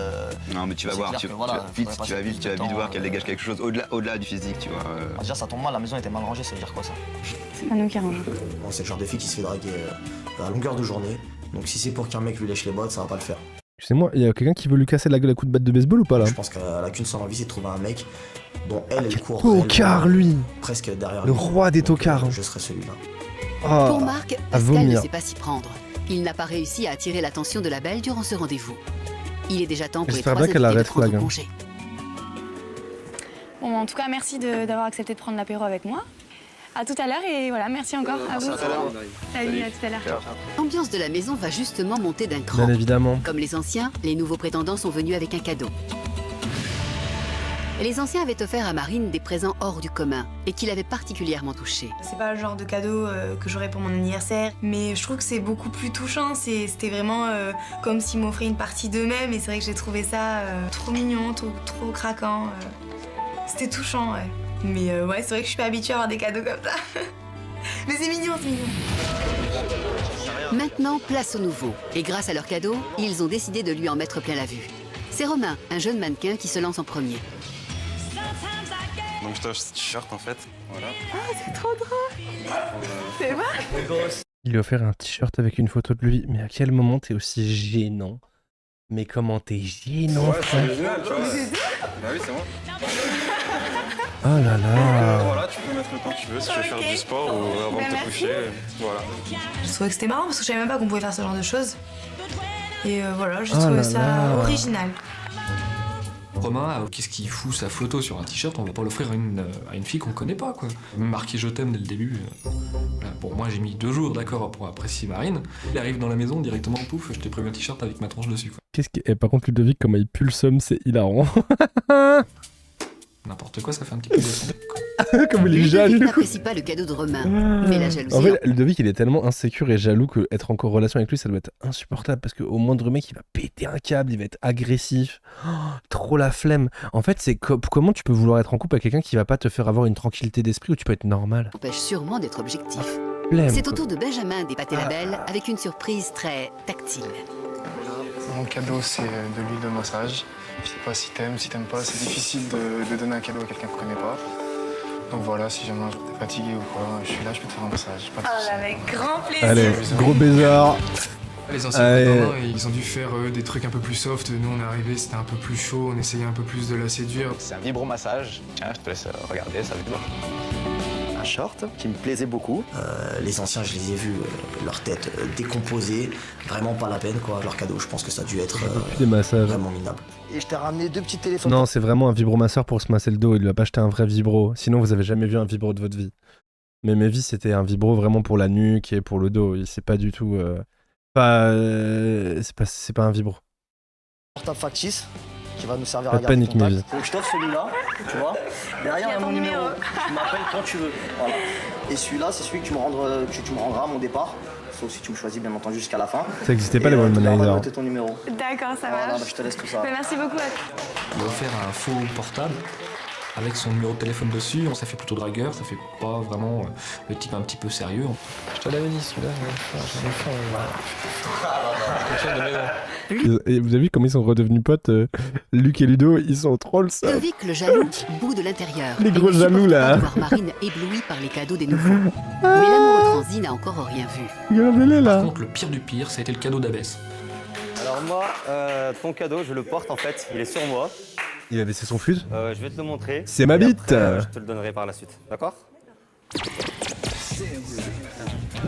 [SPEAKER 17] Non, mais tu vas
[SPEAKER 18] c'est
[SPEAKER 17] voir,
[SPEAKER 18] clair
[SPEAKER 17] tu
[SPEAKER 18] que
[SPEAKER 17] vas
[SPEAKER 18] voilà,
[SPEAKER 17] vite
[SPEAKER 18] faudrait passer
[SPEAKER 17] vite
[SPEAKER 18] plus de temps,
[SPEAKER 17] voir qu'elle dégage quelque chose au-delà du physique, tu vois.
[SPEAKER 18] Déjà, ça tombe mal, la maison était mal rangée, ça veut dire quoi ça?
[SPEAKER 14] C'est pas nous qui arrangeons.
[SPEAKER 18] Bon, c'est le genre de fille qui se fait draguer à longueur de journée. Donc si c'est pour qu'un mec lui lèche les bottes, ça va pas le faire.
[SPEAKER 1] Excusez-moi, il y a quelqu'un qui veut lui casser la gueule à coups de batte de baseball ou pas là?
[SPEAKER 18] Je pense qu'elle a qu'une seule envie, c'est de trouver un mec dont elle court.
[SPEAKER 1] Tocard, lui!
[SPEAKER 18] Presque derrière
[SPEAKER 1] Le
[SPEAKER 18] lui.
[SPEAKER 1] roi des
[SPEAKER 18] Donc,
[SPEAKER 1] tocards.
[SPEAKER 18] je serais celui-là.
[SPEAKER 1] Ah,
[SPEAKER 3] Pour Marc,
[SPEAKER 1] à
[SPEAKER 3] Pascal ne
[SPEAKER 1] vomir.
[SPEAKER 3] sait pas s'y prendre. Il n'a pas réussi à attirer l'attention de la belle durant ce rendez-vous. Il est déjà temps pour les
[SPEAKER 1] J'espère
[SPEAKER 3] trois
[SPEAKER 1] bien qu'elle
[SPEAKER 3] invités de
[SPEAKER 1] arrête
[SPEAKER 3] prendre
[SPEAKER 1] flag, hein.
[SPEAKER 3] congé.
[SPEAKER 19] Bon, en tout cas, merci d'avoir accepté de prendre l'apéro avec moi. À tout à l'heure et voilà, merci encore à vous. Salut, à tout à l'heure.
[SPEAKER 3] L'ambiance de la maison va justement monter d'un cran.
[SPEAKER 1] Bien évidemment.
[SPEAKER 3] Comme les anciens, les nouveaux prétendants sont venus avec un cadeau. Les anciens avaient offert à Marine des présents hors du commun et qui l'avaient particulièrement touchée.
[SPEAKER 2] C'est pas le genre de cadeau que j'aurais pour mon anniversaire, mais je trouve que c'est beaucoup plus touchant. C'était vraiment comme s'ils m'offraient une partie d'eux-mêmes et c'est vrai que j'ai trouvé ça trop mignon, trop craquant. C'était touchant, ouais. Mais ouais, c'est vrai que je suis pas habituée à avoir des cadeaux comme ça. Mais c'est mignon, c'est mignon.
[SPEAKER 3] Maintenant, place au nouveau. Et grâce à leur cadeau, ils ont décidé de lui en mettre plein la vue. C'est Romain, un jeune mannequin qui se lance en premier.
[SPEAKER 20] Donc je t'offre ce t-shirt en fait. Voilà.
[SPEAKER 19] Ah, c'est trop drôle. C'est vrai?
[SPEAKER 1] Il lui a offert un t-shirt avec une photo de lui. Mais à quel moment t'es aussi gênant? Mais comment t'es gênant, frère?
[SPEAKER 20] C'est génial, tu vois. Bah oui, c'est moi.
[SPEAKER 1] Oh là là.
[SPEAKER 20] Voilà, tu peux mettre le temps que tu veux si tu veux faire du sport ou avant de te coucher. Voilà.
[SPEAKER 2] Je trouvais que c'était marrant parce que je savais même pas qu'on pouvait faire ce genre de choses. Et voilà, j'ai
[SPEAKER 1] Oh
[SPEAKER 2] trouvé
[SPEAKER 1] là
[SPEAKER 2] ça
[SPEAKER 1] là.
[SPEAKER 2] original.
[SPEAKER 13] Romain, qu'est-ce qu'il fout sa photo sur un t-shirt? On va pas l'offrir à une fille qu'on connaît pas, quoi. Marqué je t'aime dès le début. Voilà. Bon, moi j'ai mis 2 jours, d'accord, pour apprécier Marine. Il arrive dans la maison directement, pouf, je t'ai prévu un t-shirt avec ma tronche dessus, quoi.
[SPEAKER 1] Et par contre, Ludovic, comment il pue le somme, c'est hilarant.
[SPEAKER 13] N'importe quoi, ça fait un petit peu de...
[SPEAKER 1] Comme il est
[SPEAKER 3] Ludovic
[SPEAKER 1] jaloux.
[SPEAKER 3] n'apprécie pas le cadeau de Romain, mais la jalousie...
[SPEAKER 1] En fait, Ludovic, il est tellement insécure et jaloux que être en relation avec lui, ça doit être insupportable parce qu'au moindre mec, il va péter un câble, il va être agressif. Oh, trop la flemme. En fait, c'est comment tu peux vouloir être en couple avec quelqu'un qui va pas te faire avoir une tranquillité d'esprit où tu peux être normal?
[SPEAKER 3] empêche sûrement d'être objectif.
[SPEAKER 1] Flemme,
[SPEAKER 3] C'est au
[SPEAKER 1] quoi.
[SPEAKER 3] tour de Benjamin d'épater la belle avec une surprise très tactile.
[SPEAKER 16] Mon cadeau, c'est de l'huile de massage. Je sais pas si t'aimes pas, c'est difficile de donner un cadeau à quelqu'un qu'on connaît pas. Donc voilà, si jamais t'es fatigué ou quoi, je suis là, je peux te faire un massage. Pas de soucis.
[SPEAKER 2] Avec grand plaisir.
[SPEAKER 1] Allez, gros baiser.
[SPEAKER 16] Les anciens
[SPEAKER 1] Allez.
[SPEAKER 16] prétendants, ils ont dû faire des trucs un peu plus soft. Nous, on est arrivés, c'était un peu plus chaud, on essayait un peu plus de la séduire.
[SPEAKER 18] C'est un vibromassage. Tiens, je te laisse regarder, ça vibre. Un short qui me plaisait beaucoup. Les anciens, je les ai vus, leur tête décomposée. Vraiment pas la peine, quoi. Leur cadeau, je pense que ça a dû être
[SPEAKER 1] Des massages.
[SPEAKER 18] vraiment minable. Et je t'ai ramené 2 petits téléphones.
[SPEAKER 1] Non, c'est vraiment un vibromasseur pour se masser le dos. Il lui a pas acheté un vrai vibro. Sinon, vous avez jamais vu un vibro de votre vie. Mais mes vies, c'était un vibro vraiment pour la nuque et pour le dos. C'est pas du tout. C'est pas un vibro.
[SPEAKER 18] Portable factice qui va nous servir
[SPEAKER 1] Pas
[SPEAKER 18] à
[SPEAKER 1] de
[SPEAKER 18] garder
[SPEAKER 1] panique,
[SPEAKER 18] contact.
[SPEAKER 1] Mehdi.
[SPEAKER 18] Donc je t'offre celui-là, tu vois. Derrière, il y a mon numéro. Tu m'appelles quand tu veux. Voilà. Et celui-là, c'est celui que tu me rendras à mon départ. Sauf si tu me choisis, bien entendu, jusqu'à la fin.
[SPEAKER 1] Ça existait pas, les
[SPEAKER 18] tu vas
[SPEAKER 1] Womanizer.
[SPEAKER 18] noter ton numéro.
[SPEAKER 19] D'accord, ça
[SPEAKER 18] Voilà,
[SPEAKER 19] marche.
[SPEAKER 18] bah, je te laisse tout ça.
[SPEAKER 19] Mais merci beaucoup.
[SPEAKER 13] Il a offert un faux portable avec son numéro de téléphone dessus. Ça fait plutôt dragueur, ça fait pas vraiment le type un petit peu sérieux. Je te l'avais dit, celui-là, j'en ai faim.
[SPEAKER 1] Et vous avez vu comment ils sont redevenus potes, Luc et Ludo, ils sont trop le seum.
[SPEAKER 3] Ludovic, le jaloux, bout de l'intérieur.
[SPEAKER 1] Les
[SPEAKER 3] et
[SPEAKER 1] gros
[SPEAKER 3] ne
[SPEAKER 1] jaloux,
[SPEAKER 3] supporte
[SPEAKER 1] là.
[SPEAKER 3] pas de voir Marine éblouie par les cadeaux des nouveaux. Mais l'amoureux transi n'a encore rien vu.
[SPEAKER 1] Regardez-les là.
[SPEAKER 13] Par contre, le pire du pire, ça a été le cadeau d'Abès.
[SPEAKER 21] Alors moi, ton cadeau, je le porte en fait, il est sur moi.
[SPEAKER 1] Il a laissé son flûte.
[SPEAKER 21] Je vais te le montrer.
[SPEAKER 1] C'est ma
[SPEAKER 21] Et
[SPEAKER 1] bite.
[SPEAKER 21] après, je te le donnerai par la suite, d'accord?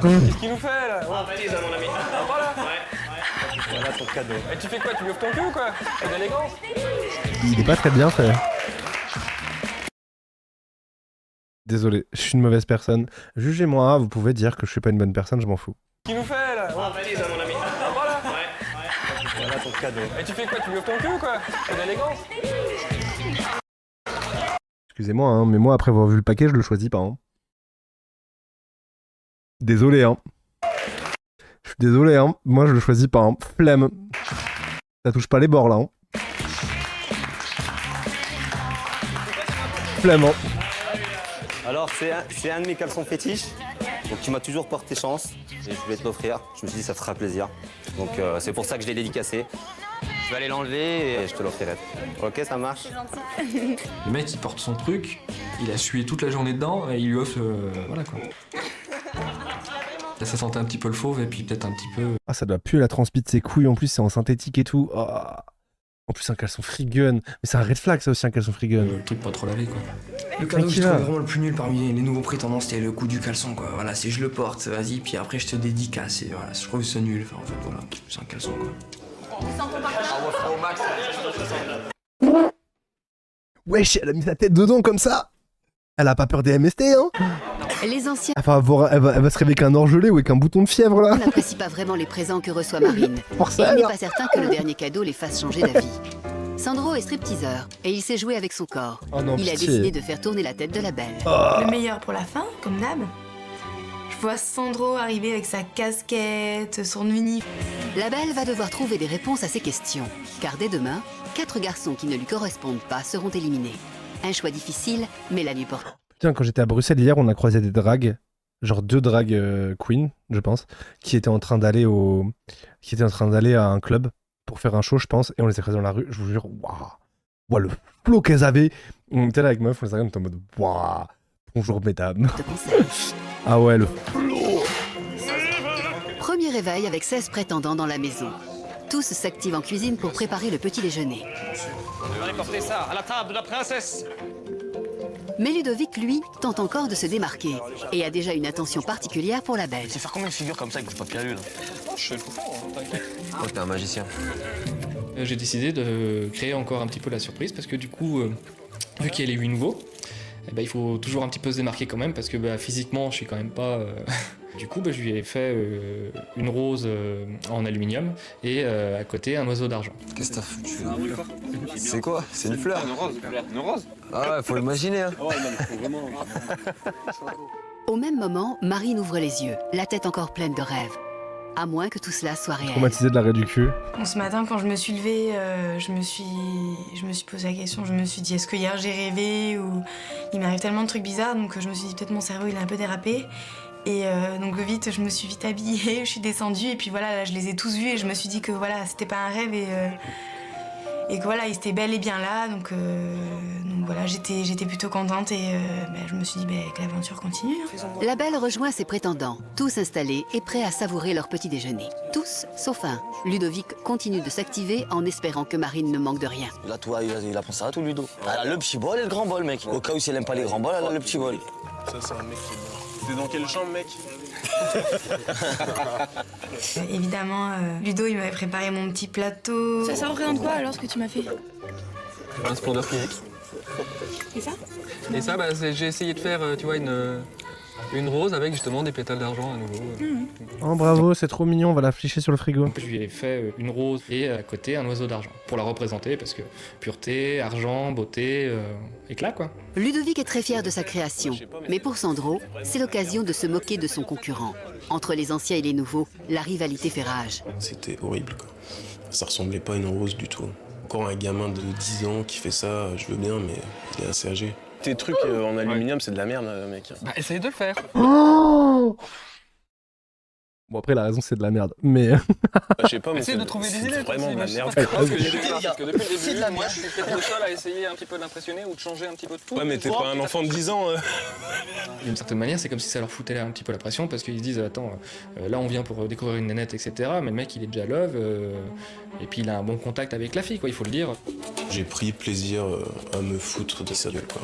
[SPEAKER 15] Qu'est-ce qu'il nous fait là? Ah, valise à mon ami. Voilà.
[SPEAKER 21] Voilà ton cadeau.
[SPEAKER 15] Et tu fais quoi? Tu lui ouvres ton cul ou quoi? C'est d'élégance.
[SPEAKER 1] Il est pas très bien fait. Désolé, je suis une mauvaise personne. Jugez-moi, vous pouvez dire que je suis pas une bonne personne, je m'en fous.
[SPEAKER 15] Qu'est-ce qu'il nous fait là? Ah, valise à mon ami. Voilà.
[SPEAKER 21] Voilà ton cadeau.
[SPEAKER 15] Et tu fais quoi? Tu lui ouvres ton cul ou quoi? C'est d'élégance.
[SPEAKER 1] Excusez-moi, hein, mais moi, après avoir vu le paquet, je le choisis pas. Hein. Désolé, hein. Je suis désolé, hein. Moi, je le choisis pas. Hein. Flemme. Ça touche pas les bords là, hein. Flamand.
[SPEAKER 21] Alors, c'est un de mes caleçons fétiches. Donc, tu m'as toujours porté chance. Et je voulais te l'offrir. Je me suis dit, ça te fera plaisir. Donc, c'est pour ça que je l'ai dédicacé. Je vais aller l'enlever et je te l'offrirai. Ok, ça marche.
[SPEAKER 13] Le mec, il porte son truc, il a sué toute la journée dedans et il lui offre. Voilà quoi. Là, ça sentait un petit peu le fauve et puis peut-être un petit peu.
[SPEAKER 1] Ah, ça doit puer la transpi de ses couilles. En plus, c'est en synthétique et tout. Oh. En plus, un caleçon free gun. Mais c'est un red flag, ça aussi, un caleçon free gun.
[SPEAKER 13] Le truc pas trop lavé quoi.
[SPEAKER 11] Le cadeau que je trouvais vraiment le plus nul parmi les nouveaux prétendants, c'était le coup du caleçon quoi. Voilà, c'est je le porte, vas-y, puis après je te dédicace. Et voilà, je trouve ça nul. Enfin, en fait, voilà, c'est un caleçon quoi.
[SPEAKER 1] Wesh, elle a mis sa tête dedans comme ça. Elle a pas peur des MST, hein.
[SPEAKER 3] Les anciens
[SPEAKER 1] Enfin, elle va se réveiller avec un orgelé ou avec un bouton de fièvre là.
[SPEAKER 3] n'apprécient pas vraiment les présents que reçoit Marine.
[SPEAKER 1] Pour ça,
[SPEAKER 3] et il n'est
[SPEAKER 1] alors.
[SPEAKER 3] pas certain que le dernier cadeau les fasse changer d'avis. Sandro est stripteaseur et il sait jouer avec son corps.
[SPEAKER 1] Oh non,
[SPEAKER 3] il a
[SPEAKER 1] pitié.
[SPEAKER 3] décidé de faire tourner la tête de la belle.
[SPEAKER 2] Le meilleur pour la fin, comme d'hab. Je vois Sandro arriver avec sa casquette, son uniforme.
[SPEAKER 3] La belle va devoir trouver des réponses à ces questions. Car dès demain, 4 garçons qui ne lui correspondent pas seront éliminés. Un choix difficile, mais la nuit porte.
[SPEAKER 1] Putain, quand j'étais à Bruxelles hier, on a croisé des drags, genre 2 drag queens, je pense, qui étaient en train d'aller à un club pour faire un show, je pense, et on les a croisés dans la rue. Je vous jure, waouh, wow, le flow qu'elles avaient. On était là avec meuf, on les a regardés, on était en mode waouh, bonjour mesdames. Ah ouais, le flow.
[SPEAKER 3] Premier réveil avec 16 prétendants dans la maison. Tous s'activent en cuisine pour préparer le petit déjeuner.
[SPEAKER 15] Je vais porter ça à la table de la princesse.
[SPEAKER 3] Mais Ludovic, lui, tente encore de se démarquer et a déjà une attention particulière pour la belle.
[SPEAKER 21] C'est faire combien de figures comme ça avec du papier alu là?
[SPEAKER 15] Je le comprends, t'inquiète.
[SPEAKER 21] Oh, t'es un magicien.
[SPEAKER 13] J'ai décidé de créer encore un petit peu la surprise parce que du coup, vu qu'il y a les 8 nouveaux, eh ben, il faut toujours un petit peu se démarquer quand même parce que bah, physiquement, je suis quand même pas. Du coup, bah, je lui ai fait une rose en aluminium et à côté un oiseau d'argent.
[SPEAKER 21] Qu'est-ce que t'as foutu? C'est quoi? C'est une fleur?
[SPEAKER 15] Une rose.
[SPEAKER 21] Ah ouais, faut imaginer hein.
[SPEAKER 3] Au même moment, Marine ouvre les yeux, la tête encore pleine de rêves. À moins que tout cela soit réel.
[SPEAKER 1] Traumatisé de l'arrêt du cul.
[SPEAKER 2] Bon, ce matin, quand je me suis levée, je me suis posé la question, je me suis dit, est-ce que hier j'ai rêvé ou... Il m'arrive tellement de trucs bizarres, donc je me suis dit, peut-être mon cerveau il a un peu dérapé. Et donc vite, je me suis vite habillée, je suis descendue, et puis voilà, là, je les ai tous vus, et je me suis dit que voilà, c'était pas un rêve, et que voilà, ils étaient bel et bien là, donc voilà, j'étais plutôt contente, et je me suis dit que l'aventure continue. Hein.
[SPEAKER 3] La belle rejoint ses prétendants, tous installés et prêts à savourer leur petit déjeuner. Tous, sauf un. Ludovic continue de s'activer en espérant que Marine ne manque de rien.
[SPEAKER 21] Là, toi, il a pensé à tout, Ludo. Elle a le petit bol et le grand bol, mec. Au cas où si elle aime pas les grands bols, elle a le petit bol.
[SPEAKER 12] Ça, c'est un mec qui est bon. T'es dans quelle chambre, mec?
[SPEAKER 2] Évidemment, Ludo, il m'avait préparé mon petit plateau.
[SPEAKER 19] Ça représente quoi alors ce que tu m'as fait?
[SPEAKER 15] Un splendeur physique.
[SPEAKER 19] Et ça?
[SPEAKER 15] Et ça, bah, j'ai essayé de faire, tu vois, une rose avec justement des pétales d'argent à nouveau.
[SPEAKER 1] Oh bravo, c'est trop mignon, on va l'afficher sur le frigo.
[SPEAKER 13] Je lui ai fait une rose et à côté un oiseau d'argent pour la représenter parce que pureté, argent, beauté, éclat quoi.
[SPEAKER 3] Ludovic est très fier de sa création, mais pour Sandro, c'est l'occasion de se moquer de son concurrent. Entre les anciens et les nouveaux, la rivalité fait rage.
[SPEAKER 12] C'était horrible, quoi. Ça ressemblait pas à une rose du tout. Encore un gamin de 10 ans qui fait ça, je veux bien, mais il est assez âgé. Tes trucs en aluminium, c'est de la merde, mec.
[SPEAKER 15] Bah, essaye de le faire.
[SPEAKER 1] Oh bon après la raison c'est de la merde, mais...
[SPEAKER 12] Je sais pas, mais
[SPEAKER 15] essaye de trouver des idées.
[SPEAKER 12] Vraiment de la merde.
[SPEAKER 15] Parce que depuis le début, moi je suis peut-être le seul à essayer un petit peu d'impressionner ou de changer un petit peu de tout.
[SPEAKER 12] Ouais, mais t'es pas un enfant de 10 ans.
[SPEAKER 13] D'une certaine manière, c'est comme si ça leur foutait un petit peu la pression parce qu'ils se disent attends, là on vient pour découvrir une nénette, etc. Mais le mec il est déjà love et puis il a un bon contact avec la fille, quoi, il faut le dire.
[SPEAKER 12] J'ai pris plaisir à me foutre de sa gueule, quoi.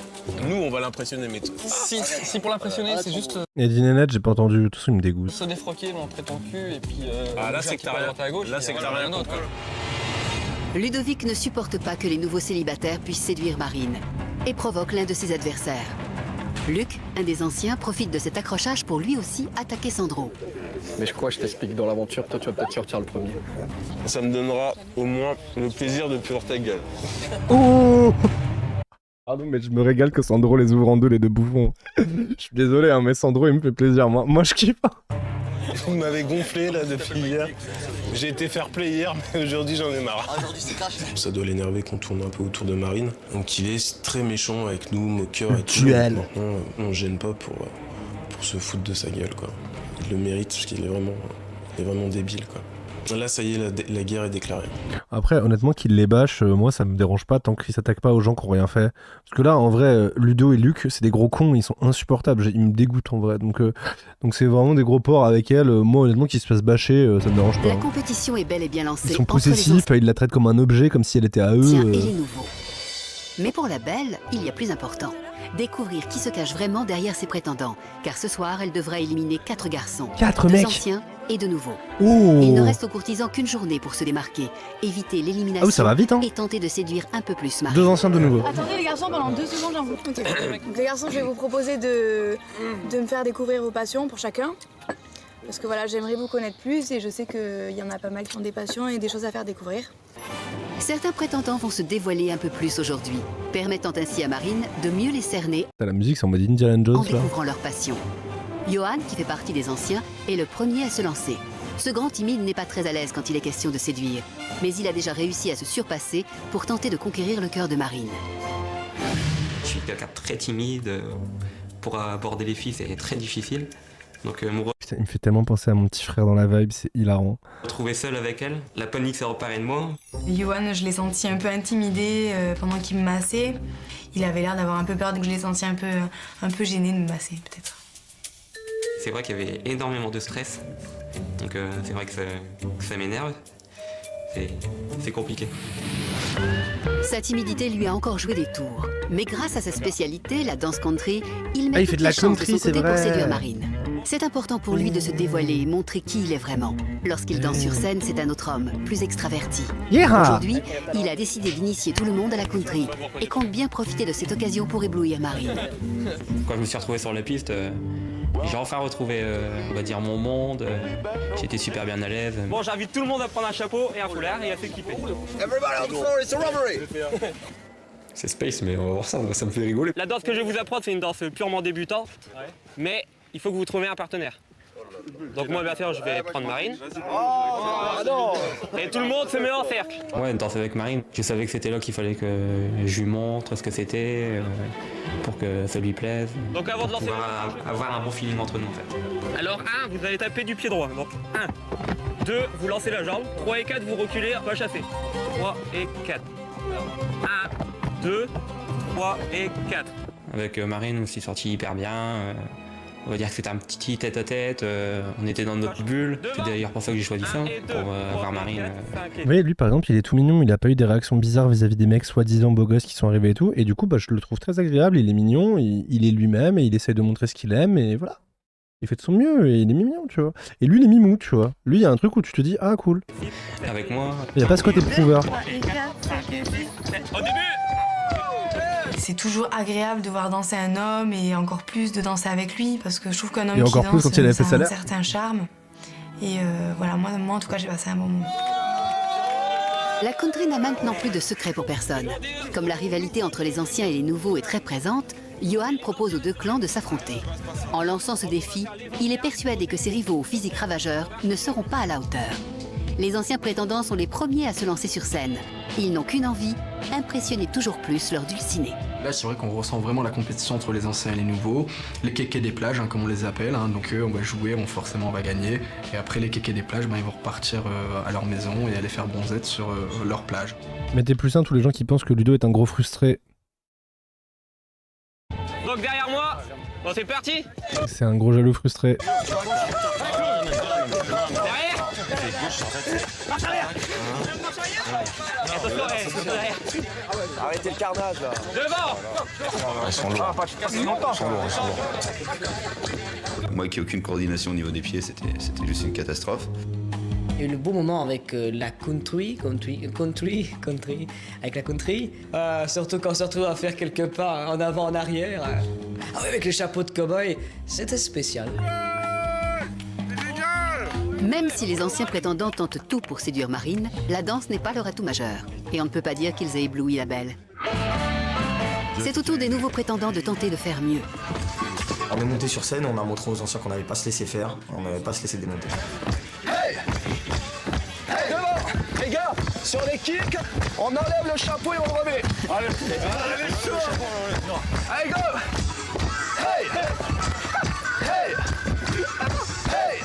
[SPEAKER 12] Nous, on va l'impressionner, mais
[SPEAKER 15] si pour l'impressionner, c'est juste
[SPEAKER 1] Et dit nénette, j'ai pas entendu, tout ça il me dégoûte.
[SPEAKER 15] se défroquer, montrer ton cul et puis.
[SPEAKER 12] Ah là, c'est que t'as rien.
[SPEAKER 15] À gauche,
[SPEAKER 12] Là, c'est que t'as rien.
[SPEAKER 15] Autre,
[SPEAKER 3] Ludovic ne supporte pas que les nouveaux célibataires puissent séduire Marine et provoque l'un de ses adversaires. Luc, un des anciens, profite de cet accrochage pour lui aussi attaquer Sandro.
[SPEAKER 21] Mais je crois que je t'explique dans l'aventure, toi tu vas peut-être sortir le premier.
[SPEAKER 12] Ça me donnera au moins le plaisir de pure ta gueule.
[SPEAKER 1] Oh pardon, mais je me régale que Sandro les ouvre en deux, les deux bouffons. Je suis désolé, hein, mais Sandro il me fait plaisir, moi je kiffe.
[SPEAKER 12] Vous m'avez gonflé là depuis hier. J'ai été fair play hier, mais aujourd'hui j'en ai marre. Ça doit l'énerver qu'on tourne un peu autour de Marine. Donc il est très méchant avec nous, moqueur et tout. Maintenant, on gêne pas pour se foutre de sa gueule, quoi. Il le mérite parce qu'il est vraiment débile, quoi. Là, ça y est, la guerre est déclarée.
[SPEAKER 1] Après, honnêtement, qu'il les bâche, moi, ça me dérange pas tant qu'ils s'attaquent pas aux gens qui ont rien fait. Parce que là, en vrai, Ludo et Luc, c'est des gros cons, ils sont insupportables. Ils me dégoûtent en vrai. Donc c'est vraiment des gros porcs avec elle. Moi, honnêtement, qu'ils se fassent bâcher, ça me dérange pas.
[SPEAKER 3] La compétition est bel et bien lancée.
[SPEAKER 1] Ils sont possessifs, ils la traitent comme un objet, comme si elle était à eux.
[SPEAKER 3] Tiens, et les nouveaux. Mais pour la belle, il y a plus important. Découvrir qui se cache vraiment derrière ses prétendants. Car ce soir, elle devra éliminer 4 garçons.
[SPEAKER 1] 4
[SPEAKER 3] 2
[SPEAKER 1] mecs
[SPEAKER 3] anciens et de nouveaux.
[SPEAKER 1] Oh.
[SPEAKER 3] Il ne reste aux courtisans qu'une journée pour se démarquer, éviter l'élimination
[SPEAKER 1] Ah oui, ça va vite, hein.
[SPEAKER 3] et tenter de séduire un peu plus Marine.
[SPEAKER 1] 2 anciens, 2 nouveaux.
[SPEAKER 19] Attendez les garçons, pendant 2 secondes, j'en vous. Donc les garçons, je vais vous proposer de me faire découvrir vos passions pour chacun. Parce que voilà, j'aimerais vous connaître plus et je sais qu'il y en a pas mal qui ont des passions et des choses à faire découvrir.
[SPEAKER 3] Certains prétendants vont se dévoiler un peu plus aujourd'hui, permettant ainsi à Marine de mieux les cerner
[SPEAKER 1] T'as la musique, c'est en mode Indiana Jones
[SPEAKER 3] en
[SPEAKER 1] là.
[SPEAKER 3] découvrant leur passion. Johan, qui fait partie des anciens, est le premier à se lancer. Ce grand timide n'est pas très à l'aise quand il est question de séduire, mais il a déjà réussi à se surpasser pour tenter de conquérir le cœur de Marine.
[SPEAKER 8] Je suis quelqu'un de très timide. Pour aborder les filles, c'est très difficile. Donc
[SPEAKER 1] Putain, il me fait tellement penser à mon petit frère dans la vibe, c'est hilarant.
[SPEAKER 8] retrouver seul avec elle, la panique s'est emparée de moi.
[SPEAKER 2] Johan, je l'ai senti un peu intimidé pendant qu'il me massait. Il avait l'air d'avoir un peu peur, donc je l'ai senti un peu gêné de me masser, peut-être.
[SPEAKER 8] C'est vrai qu'il y avait énormément de stress. Donc c'est vrai que ça m'énerve. C'est compliqué.
[SPEAKER 3] Sa timidité lui a encore joué des tours. Mais grâce à sa spécialité, la danse country, il met
[SPEAKER 1] Ah, il fait
[SPEAKER 3] toutes
[SPEAKER 1] de la
[SPEAKER 3] les chances
[SPEAKER 1] country,
[SPEAKER 3] de son
[SPEAKER 1] c'est
[SPEAKER 3] côté pour
[SPEAKER 1] vrai.
[SPEAKER 3] séduire Marine. C'est important pour lui de se dévoiler et montrer qui il est vraiment. Lorsqu'il danse sur scène, c'est un autre homme, plus extraverti.
[SPEAKER 1] Yeah.
[SPEAKER 3] Aujourd'hui, il a décidé d'initier tout le monde à la country et compte bien profiter de cette occasion pour éblouir Marine.
[SPEAKER 8] Quand je me suis retrouvé sur la piste, j'ai enfin retrouvé, on va dire, mon monde. J'étais super bien à l'aise.
[SPEAKER 15] Bon, j'invite tout le monde à prendre un chapeau et un foulard et à s'équiper.
[SPEAKER 7] C'est space, mais on va voir ça, ça me fait rigoler.
[SPEAKER 15] La danse que je vais vous apprendre, c'est une danse purement débutante, mais il faut que vous trouviez un partenaire. Donc moi, bien sûr, je vais prendre Marine. Et tout le monde se met en cercle.
[SPEAKER 8] Ouais, danser avec Marine. Je savais que c'était là qu'il fallait que je lui montre ce que c'était pour que ça lui plaise.
[SPEAKER 15] Donc avant de lancer...
[SPEAKER 8] pouvoir avoir un bon feeling entre nous en fait.
[SPEAKER 15] Alors 1, vous allez taper du pied droit. Donc 1, 2, vous lancez la jambe. 3 et 4, vous reculez, pas chasser. 3 et 4. 1, 2, 3 et 4.
[SPEAKER 8] Avec Marine, on s'est sorti hyper bien. On va dire que c'était un petit tête-à-tête. On était dans notre bulle. C'est d'ailleurs pour ça que j'ai choisi ça, pour voir Marine.
[SPEAKER 1] Vous voyez, lui par exemple, il est tout mignon, il a pas eu des réactions bizarres vis-à-vis des mecs soi-disant beaux gosses qui sont arrivés et tout. Et du coup, je le trouve très agréable, il est mignon, il est lui-même et il essaie de montrer ce qu'il aime et voilà. Il fait de son mieux et il est mignon, tu vois. Et lui, il est mimou, tu vois. Lui, il y a un truc où tu te dis, ah cool.
[SPEAKER 8] Avec moi.
[SPEAKER 1] Il y a pas ce côté prouveur.
[SPEAKER 15] Au début!
[SPEAKER 2] C'est toujours agréable de voir danser un homme et encore plus de danser avec lui parce que je trouve qu'un homme
[SPEAKER 1] Et
[SPEAKER 2] qui
[SPEAKER 1] encore plus
[SPEAKER 2] danse,
[SPEAKER 1] quand il avait fait
[SPEAKER 2] ça a
[SPEAKER 1] ça
[SPEAKER 2] un
[SPEAKER 1] là.
[SPEAKER 2] certain charme. Et voilà, moi en tout cas, j'ai passé un bon moment.
[SPEAKER 3] La country n'a maintenant plus de secret pour personne. Comme la rivalité entre les anciens et les nouveaux est très présente, Johan propose aux 2 clans de s'affronter. En lançant ce défi, il est persuadé que ses rivaux au physique ravageur ne seront pas à la hauteur. Les anciens prétendants sont les premiers à se lancer sur scène. Ils n'ont qu'une envie, impressionner toujours plus leur dulciné.
[SPEAKER 11] Là, c'est vrai qu'on ressent vraiment la compétition entre les anciens et les nouveaux. Les kékés des plages, comme on les appelle. Donc eux, on va jouer, forcément on va gagner. Et après, les kékés des plages, ils vont repartir à leur maison et aller faire bronzette sur leur plage.
[SPEAKER 1] Mettez plus un tous les gens qui pensent que Ludo est un gros frustré.
[SPEAKER 15] Donc derrière moi, bon, c'est parti.
[SPEAKER 1] C'est un gros jaloux frustré.
[SPEAKER 15] Derrière. Marche arrière. Attention, derrière.
[SPEAKER 21] Arrêtez le carnage là.
[SPEAKER 15] Devant.
[SPEAKER 7] Ils sont lourds.
[SPEAKER 17] Moi qui ai aucune coordination au niveau des pieds, c'était juste une catastrophe.
[SPEAKER 10] Il y a eu le beau moment avec la country, avec la country. Surtout quand on se retrouve à faire quelques pas en avant, en arrière. Ah oui, avec le chapeau de cow-boy, c'était spécial.
[SPEAKER 3] Même si les anciens prétendants tentent tout pour séduire Marine, la danse n'est pas leur atout majeur. Et on ne peut pas dire qu'ils aient ébloui la belle. C'est au tour des nouveaux prétendants de tenter de faire mieux.
[SPEAKER 18] On est monté sur scène, on a montré aux anciens qu'on n'allait pas se laisser faire, on n'allait pas se laisser démonter.
[SPEAKER 9] Hey! Hey, devant! Les gars, sur les kicks, on enlève le chapeau et on le remet. Allez, allez, chaud! Allez, go! Hey! Hey! Hey!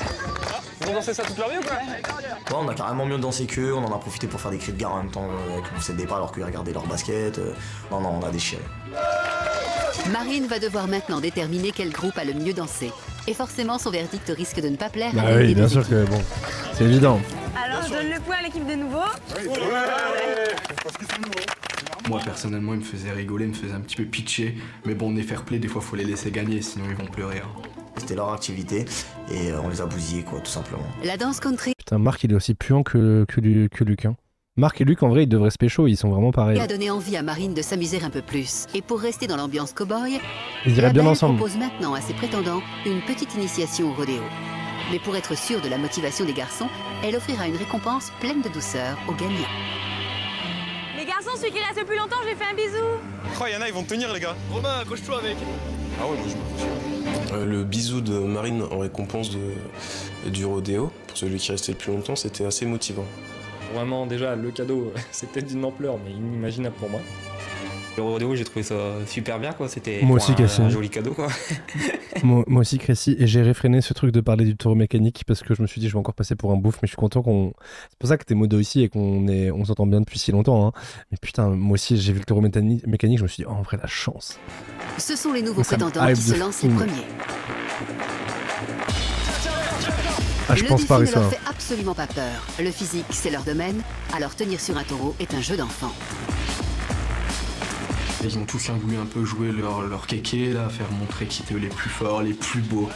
[SPEAKER 15] Ils ont dansé ça toute leur vie ou quoi?
[SPEAKER 18] Ouais, on a carrément mieux dansé qu'eux, on en a profité pour faire des cris de guerre en même temps qu'ils ne cédaient pas alors qu'ils regardaient leur basket. Non, on a déchiré.
[SPEAKER 3] Marine va devoir maintenant déterminer quel groupe a le mieux dansé. Et forcément, son verdict risque de ne pas plaire à
[SPEAKER 1] Bah
[SPEAKER 3] l'une
[SPEAKER 1] oui,
[SPEAKER 3] des
[SPEAKER 1] bien
[SPEAKER 3] deux
[SPEAKER 1] sûr
[SPEAKER 3] équipes.
[SPEAKER 1] que bon, c'est évident.
[SPEAKER 22] Alors, je donne le point à l'équipe de nouveau.
[SPEAKER 4] Moi personnellement, ils me faisaient rigoler, ils me faisaient un petit peu pitcher. Mais bon, on est fair play, des fois faut les laisser gagner, sinon ils vont pleurer. Hein.
[SPEAKER 18] C'était leur activité et on les a bousillés, quoi, tout simplement.
[SPEAKER 3] La danse country
[SPEAKER 1] Putain, Marc, il est aussi puant que Luc. Hein. Marc et Luc, en vrai, ils devraient se pécho, ils sont vraiment pareils.
[SPEAKER 3] a donné envie à Marine de s'amuser un peu plus. Et pour rester dans l'ambiance cow-boy,
[SPEAKER 1] Ils iraient
[SPEAKER 3] la
[SPEAKER 1] bien
[SPEAKER 3] belle
[SPEAKER 1] ensemble.
[SPEAKER 3] propose maintenant à ses prétendants une petite initiation au rodéo. Mais pour être sûre de la motivation des garçons, elle offrira une récompense pleine de douceur aux gagnants.
[SPEAKER 22] Les garçons, celui qui reste le plus longtemps, je lui fais un bisou.
[SPEAKER 20] Oh, y'en a, ils vont tenir, les gars.
[SPEAKER 9] Romain, accroche-toi avec.
[SPEAKER 12] Ah ouais, moi je me Le bisou de Marine en récompense du rodéo, pour celui qui restait le plus longtemps, c'était assez motivant.
[SPEAKER 7] Vraiment, déjà, le cadeau, c'était d'une ampleur, mais inimaginable pour moi.
[SPEAKER 8] Le rodéo, j'ai trouvé ça super bien, quoi. C'était
[SPEAKER 1] Moi
[SPEAKER 8] pour
[SPEAKER 1] aussi, Cassie.
[SPEAKER 8] un joli cadeau, quoi.
[SPEAKER 1] moi aussi, Crécy, et j'ai réfréné ce truc de parler du taureau mécanique parce que je me suis dit je vais encore passer pour un bouffe, mais je suis content qu'on. C'est pour ça que t'es modo ici et on s'entend bien depuis si longtemps. Hein. Mais putain, moi aussi, j'ai vu le taureau mécanique, je me suis dit, oh, en vrai, la chance.
[SPEAKER 3] Ce sont les nouveaux
[SPEAKER 1] Ça me
[SPEAKER 3] prétendants
[SPEAKER 1] hype
[SPEAKER 3] qui
[SPEAKER 1] de
[SPEAKER 3] se lancent
[SPEAKER 1] fou.
[SPEAKER 3] les premiers.
[SPEAKER 1] Ah, je
[SPEAKER 3] Le
[SPEAKER 1] pense
[SPEAKER 3] défi
[SPEAKER 1] pas,
[SPEAKER 3] ne
[SPEAKER 1] ça.
[SPEAKER 3] leur fait absolument pas peur. Le physique, c'est leur domaine, alors tenir sur un taureau est un jeu d'enfant.
[SPEAKER 4] Ils ont tous voulu un peu jouer leur kéké, là, faire montrer qu'ils étaient les plus forts, les plus beaux.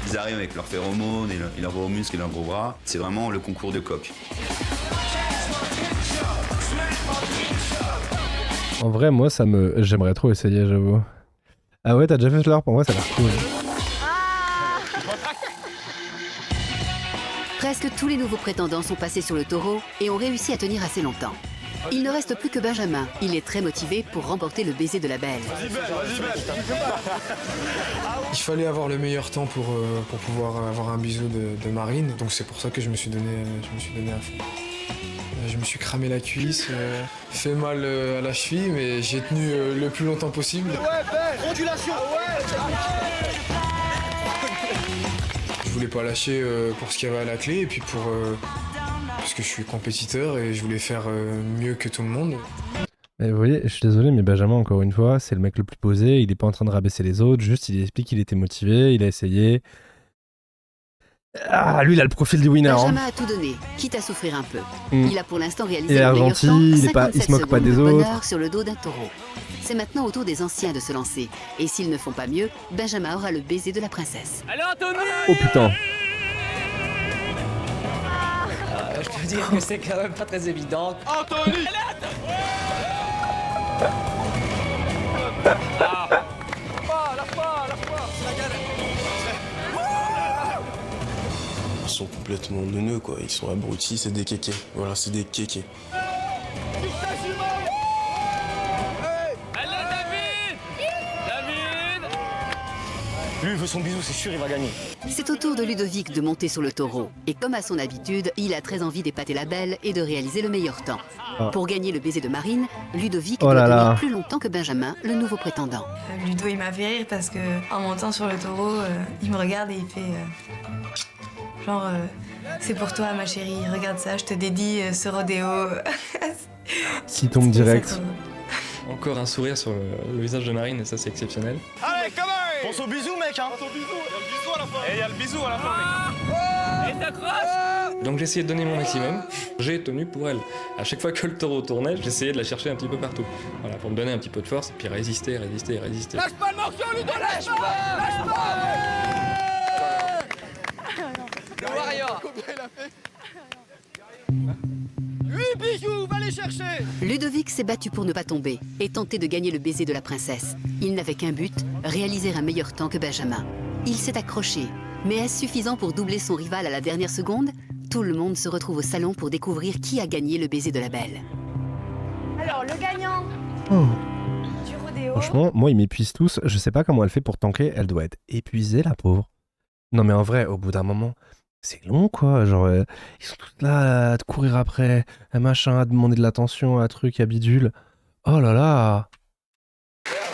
[SPEAKER 17] Ils arrivent avec leurs phéromones et leurs gros muscles et leurs gros bras. C'est vraiment le concours de coq.
[SPEAKER 1] En vrai, moi, j'aimerais trop essayer, j'avoue. Ah ouais, t'as déjà fait l'heure? Pour moi, ça a l'air cool.
[SPEAKER 3] Presque tous les nouveaux prétendants sont passés sur le taureau et ont réussi à tenir assez longtemps. Il ne reste plus que Benjamin. Il est très motivé pour remporter le baiser de la belle.
[SPEAKER 16] Il fallait avoir le meilleur temps pour pouvoir avoir un bisou de Marine, donc c'est pour ça que je me suis donné à fond. Je me suis cramé la cuisse, fait mal à la cheville, mais j'ai tenu le plus longtemps possible.
[SPEAKER 9] Ouais, ondulation.
[SPEAKER 16] Je voulais pas lâcher pour ce qu'il y avait à la clé, et puis parce que je suis compétiteur et je voulais faire mieux que tout le monde.
[SPEAKER 1] Mais vous voyez, je suis désolé, mais Benjamin, encore une fois, c'est le mec le plus posé, il est pas en train de rabaisser les autres, juste il explique qu'il était motivé, il a essayé. Ah, lui, il a le profil du winner.
[SPEAKER 3] Benjamin
[SPEAKER 1] Hein.
[SPEAKER 3] a tout donné, quitte à souffrir un peu.
[SPEAKER 1] Mm.
[SPEAKER 3] Il a pour l'instant réalisé
[SPEAKER 1] Il a
[SPEAKER 3] le
[SPEAKER 1] l'air
[SPEAKER 3] meilleur
[SPEAKER 1] gentil,
[SPEAKER 3] temps,
[SPEAKER 1] il se moque
[SPEAKER 3] 57
[SPEAKER 1] pas des
[SPEAKER 3] secondes de bonheur
[SPEAKER 1] autres.
[SPEAKER 3] sur le dos d'un taureau. C'est maintenant au tour des anciens de se lancer. Et s'ils ne font pas mieux, Benjamin aura le baiser de la princesse.
[SPEAKER 15] Allez, Anthony!
[SPEAKER 1] Oh putain.
[SPEAKER 10] Je peux dire que c'est quand même pas très évident.
[SPEAKER 9] Anthony!
[SPEAKER 12] Ils sont complètement neuneux, quoi. Ils sont abrutis, c'est des kékés. Voilà, c'est des kékés.
[SPEAKER 15] Allez, David! David!
[SPEAKER 9] Lui, il veut son bisou, c'est sûr, il va gagner.
[SPEAKER 3] C'est au tour de Ludovic de monter sur le taureau. Et comme à son habitude, il a très envie d'épater la belle et de réaliser le meilleur temps.
[SPEAKER 1] Ah.
[SPEAKER 3] Pour gagner le baiser de Marine, Ludovic
[SPEAKER 1] Oh
[SPEAKER 3] doit
[SPEAKER 1] là
[SPEAKER 3] tenir
[SPEAKER 1] là.
[SPEAKER 3] plus longtemps que Benjamin, le nouveau prétendant.
[SPEAKER 2] Ludo, il m'a fait rire parce que en montant sur le taureau, il me regarde et il fait c'est pour toi, ma chérie. Regarde ça, je te dédie ce rodéo.
[SPEAKER 1] S'il tombe direct.
[SPEAKER 7] Encore un sourire sur le visage de Marine, et ça c'est exceptionnel.
[SPEAKER 9] Allez, come on! Pense au bisou, mec, hein! Pense au bisou, il y a le bisou à la fin! Et il y a le bisou à la fin, mec!
[SPEAKER 15] Et t'accroches!
[SPEAKER 7] Donc j'ai essayé de donner mon maximum, j'ai tenu pour elle. À chaque fois que le taureau tournait, j'essayais de la chercher un petit peu partout. Voilà, pour me donner un petit peu de force, et puis résister.
[SPEAKER 15] Lâche pas le morceau, Ludo, lâche pas! Lâche pas!
[SPEAKER 9] Le warrior! Combien il a fait? 8 bijoux, va les chercher!
[SPEAKER 3] Ludovic s'est battu pour ne pas tomber et tenter de gagner le baiser de la princesse. Il n'avait qu'un but, réaliser un meilleur temps que Benjamin. Il s'est accroché, mais est-ce suffisant pour doubler son rival à la dernière seconde? tout le monde se retrouve au salon pour découvrir qui a gagné le baiser de la belle.
[SPEAKER 19] Alors, le gagnant du rodéo.
[SPEAKER 1] Franchement, moi, ils m'épuisent tous. Je sais pas comment elle fait pour tanker. Elle doit être épuisée, la pauvre. Non, mais en vrai, au bout d'un moment, c'est long, quoi. Genre, ils sont tous là à te courir après, à machin, à demander de l'attention, à truc, à bidule. Oh là là.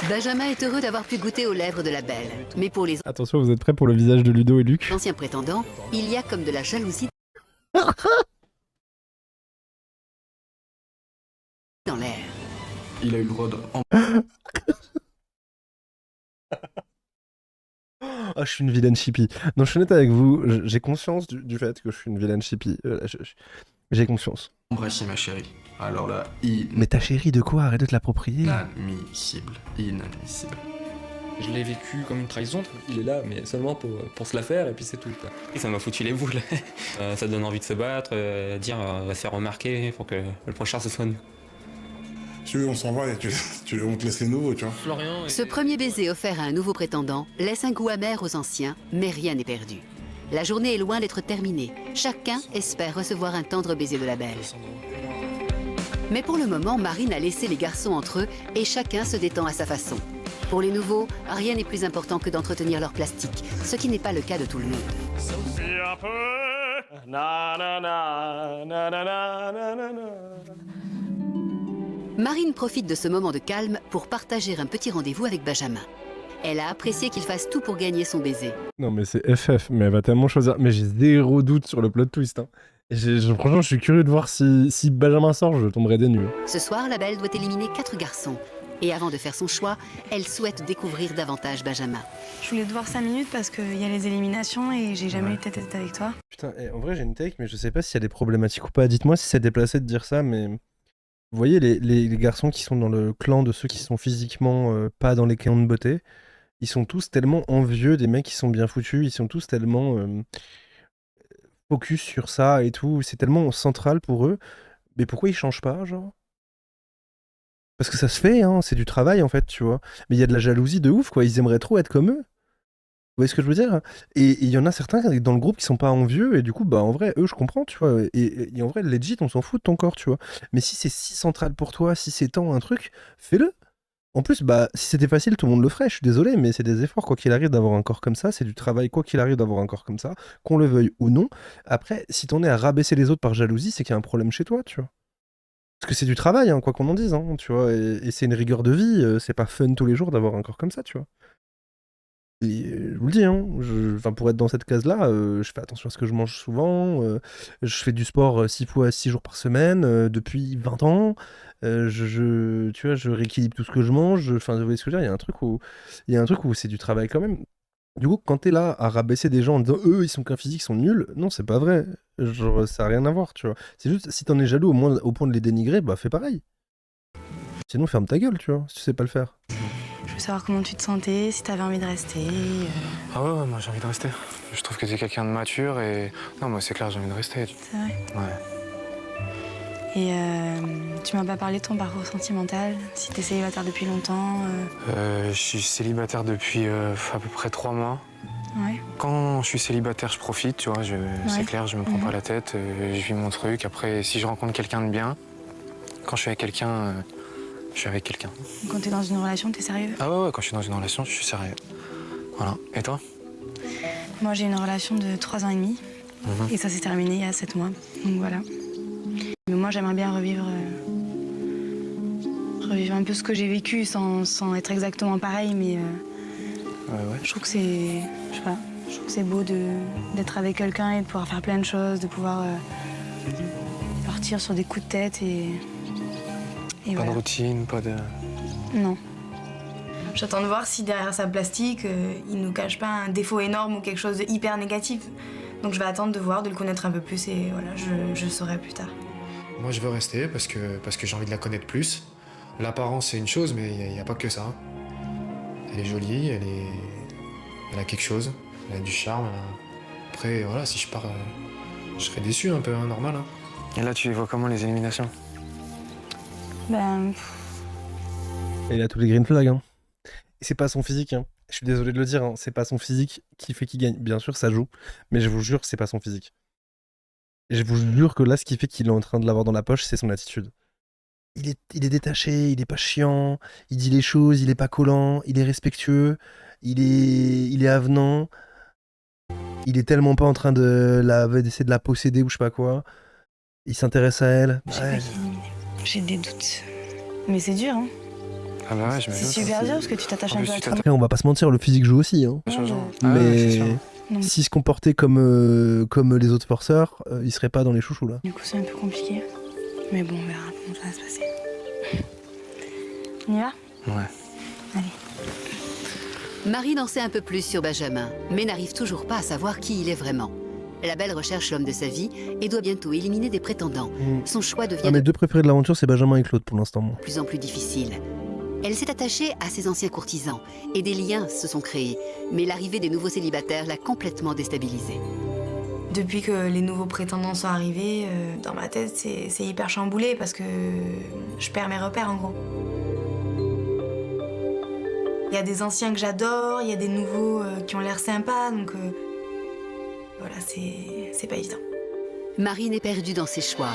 [SPEAKER 3] Benjamin est heureux d'avoir pu goûter aux lèvres de la belle. Mais pour les
[SPEAKER 1] Attention, vous êtes prêts pour le visage de Ludo et Luc?
[SPEAKER 3] anciens prétendants, il y a comme de la jalousie dans l'air.
[SPEAKER 4] Il a eu le droit de...
[SPEAKER 1] Ah, je suis une vilaine chippie. Non, je suis honnête avec vous, j'ai conscience du fait que je suis une vilaine chippie. J'ai conscience.
[SPEAKER 4] Embrasser ma chérie. Alors là,
[SPEAKER 1] Mais ta chérie de quoi? Arrête de te l'approprier.
[SPEAKER 4] inadmissible. Inadmissible.
[SPEAKER 13] Je l'ai vécu comme une trahison. Il est là, mais seulement pour se la faire, et puis c'est tout, quoi.
[SPEAKER 8] Et ça m'a foutu les boules. Ça donne envie de se battre, dire on va se faire remarquer pour que le prochain ce soit nous.
[SPEAKER 5] Tu veux, on s'en va et on te laisse les nouveaux, tu vois.
[SPEAKER 13] Florian
[SPEAKER 3] Ce premier baiser offert à un nouveau prétendant laisse un goût amer aux anciens, mais rien n'est perdu. La journée est loin d'être terminée. Chacun espère recevoir un tendre baiser de la belle. Mais pour le moment, Marine a laissé les garçons entre eux et chacun se détend à sa façon. Pour les nouveaux, rien n'est plus important que d'entretenir leur plastique, ce qui n'est pas le cas de tout le monde. Marine profite de ce moment de calme pour partager un petit rendez-vous avec Benjamin. Elle a apprécié qu'il fasse tout pour gagner son baiser.
[SPEAKER 1] Non, mais c'est FF, mais elle va tellement choisir. Mais j'ai zéro doute sur le plot twist. Hein. Franchement, je suis curieux de voir si Benjamin sort, je tomberai des nues.
[SPEAKER 3] Ce soir, la belle doit éliminer 4 garçons. Et avant de faire son choix, elle souhaite découvrir davantage Benjamin.
[SPEAKER 2] Je voulais te voir 5 minutes parce qu'il y a les éliminations et j'ai jamais eu tête à tête avec toi.
[SPEAKER 1] Putain, en vrai, j'ai une take, mais je sais pas s'il y a des problématiques ou pas. Dites-moi si c'est déplacé de dire ça, mais... Vous voyez, les garçons qui sont dans le clan de ceux qui sont physiquement pas dans les clans de beauté, ils sont tous tellement envieux des mecs qui sont bien foutus, ils sont tous tellement focus sur ça et tout, c'est tellement central pour eux. Mais pourquoi ils changent pas, genre? Parce que ça se fait, hein, c'est du travail en fait, tu vois. Mais il y a de la jalousie de ouf, quoi. Ils aimeraient trop être comme eux. Vous voyez ce que je veux dire? Et il y en a certains dans le groupe qui sont pas envieux, et du coup, bah en vrai, eux, je comprends, tu vois. Et en vrai, legit, on s'en fout de ton corps, tu vois. Mais si c'est si central pour toi, si c'est tant un truc, fais-le. En plus, bah, si c'était facile, tout le monde le ferait. Je suis désolé, mais c'est des efforts, quoi qu'il arrive, d'avoir un corps comme ça. C'est du travail, quoi qu'il arrive, d'avoir un corps comme ça, qu'on le veuille ou non. Après, si t'en es à rabaisser les autres par jalousie, c'est qu'il y a un problème chez toi, tu vois. Parce que c'est du travail, hein, quoi qu'on en dise, hein, tu vois. Et c'est une rigueur de vie. C'est pas fun tous les jours d'avoir un corps comme ça, tu vois. Et je vous le dis, hein, pour être dans cette case-là, je fais attention à ce que je mange souvent, je fais du sport 6 jours par semaine depuis 20 ans, tu vois, je rééquilibre tout ce que je mange, enfin, vous voyez ce que je veux dire, il y a un truc où c'est du travail quand même. Du coup, quand t'es là à rabaisser des gens en disant eux, ils sont qu'un physique, ils sont nuls, non, c'est pas vrai. Genre, ça a rien à voir, tu vois. C'est juste, si t'en es jaloux au point de les dénigrer, bah fais pareil. Sinon, ferme ta gueule, tu vois, si tu sais pas le faire.
[SPEAKER 2] Je veux savoir comment tu te sentais, si t'avais envie de rester.
[SPEAKER 16] Ah ouais, moi j'ai envie de rester. Je trouve que t'es quelqu'un de mature et... Non, moi c'est clair, j'ai envie de rester.
[SPEAKER 2] C'est vrai.
[SPEAKER 16] Ouais.
[SPEAKER 2] Et tu m'as pas parlé de ton parcours sentimental, si t'es célibataire depuis longtemps.
[SPEAKER 16] Je suis célibataire depuis à peu près 3 mois.
[SPEAKER 2] Ouais.
[SPEAKER 16] Quand je suis célibataire, je profite, tu vois, c'est clair, je me prends pas la tête, je vis mon truc. Après, si je rencontre quelqu'un de bien, quand je suis avec quelqu'un, je suis avec quelqu'un.
[SPEAKER 2] Quand t'es dans une relation, t'es sérieux?
[SPEAKER 16] Ah ouais, quand je suis dans une relation, je suis sérieux. Voilà. Et toi?
[SPEAKER 2] Moi, j'ai une relation de 3 ans et demi. Et ça s'est terminé il y a 7 mois. Donc voilà. Mais moi, j'aimerais bien revivre un peu ce que j'ai vécu sans être exactement pareil, mais je trouve que c'est... Je sais pas. Je trouve que c'est beau d'être avec quelqu'un et de pouvoir faire plein de choses, de pouvoir partir sur des coups de tête et
[SPEAKER 16] pas
[SPEAKER 2] voilà.
[SPEAKER 16] de routine, pas de...
[SPEAKER 2] Non. J'attends de voir si derrière sa plastique, il nous cache pas un défaut énorme ou quelque chose de hyper négatif. Donc je vais attendre de voir, de le connaître un peu plus et voilà, je saurai plus tard.
[SPEAKER 16] Moi, je veux rester parce que j'ai envie de la connaître plus. L'apparence, c'est une chose, mais il n'y a pas que ça. Elle est jolie, elle a quelque chose, elle a du charme. Après, voilà, si je pars, je serais déçu un peu, hein, normal. Hein. Et là, tu les vois comment, les éliminations?
[SPEAKER 2] Ben...
[SPEAKER 1] Et il a tous les green flags, hein. Et c'est pas son physique, hein. Je suis désolé de le dire, hein. C'est pas son physique qui fait qu'il gagne. Bien sûr, ça joue, mais je vous jure, c'est pas son physique. Je vous jure que là, ce qui fait qu'il est en train de l'avoir dans la poche, c'est son attitude. Il est détaché, il est pas chiant, il dit les choses, il est pas collant, il est respectueux, il est avenant. Il est tellement pas en train d'essayer de la posséder ou je sais pas quoi. Il s'intéresse à elle. Ouais.
[SPEAKER 2] J'ai des doutes. Mais c'est dur, hein.
[SPEAKER 20] Ah bah ouais, je me
[SPEAKER 2] C'est super dur parce que tu t'attaches un peu à toi.
[SPEAKER 1] Après, on va pas se mentir, le physique joue aussi. Hein. Mais s'il se comportait comme les autres forceurs, il serait pas dans les chouchous là.
[SPEAKER 2] Du coup, c'est un peu compliqué. Mais bon, on verra comment ça va se passer. On y va?
[SPEAKER 20] Ouais.
[SPEAKER 2] Allez.
[SPEAKER 3] Marine en sait un peu plus sur Benjamin, mais n'arrive toujours pas à savoir qui il est vraiment. La belle recherche l'homme de sa vie et doit bientôt éliminer des prétendants. Son choix devient
[SPEAKER 1] Mes deux préférés de l'aventure, c'est Benjamin et Claude pour l'instant.
[SPEAKER 3] de plus en plus difficile. Elle s'est attachée à ses anciens courtisans et des liens se sont créés, mais l'arrivée des nouveaux célibataires l'a complètement déstabilisée.
[SPEAKER 2] Depuis que les nouveaux prétendants sont arrivés, dans ma tête, c'est hyper chamboulé parce que je perds mes repères en gros. Il y a des anciens que j'adore, il y a des nouveaux qui ont l'air sympas, donc voilà, c'est pas évident.
[SPEAKER 3] Marine est perdue dans ses choix.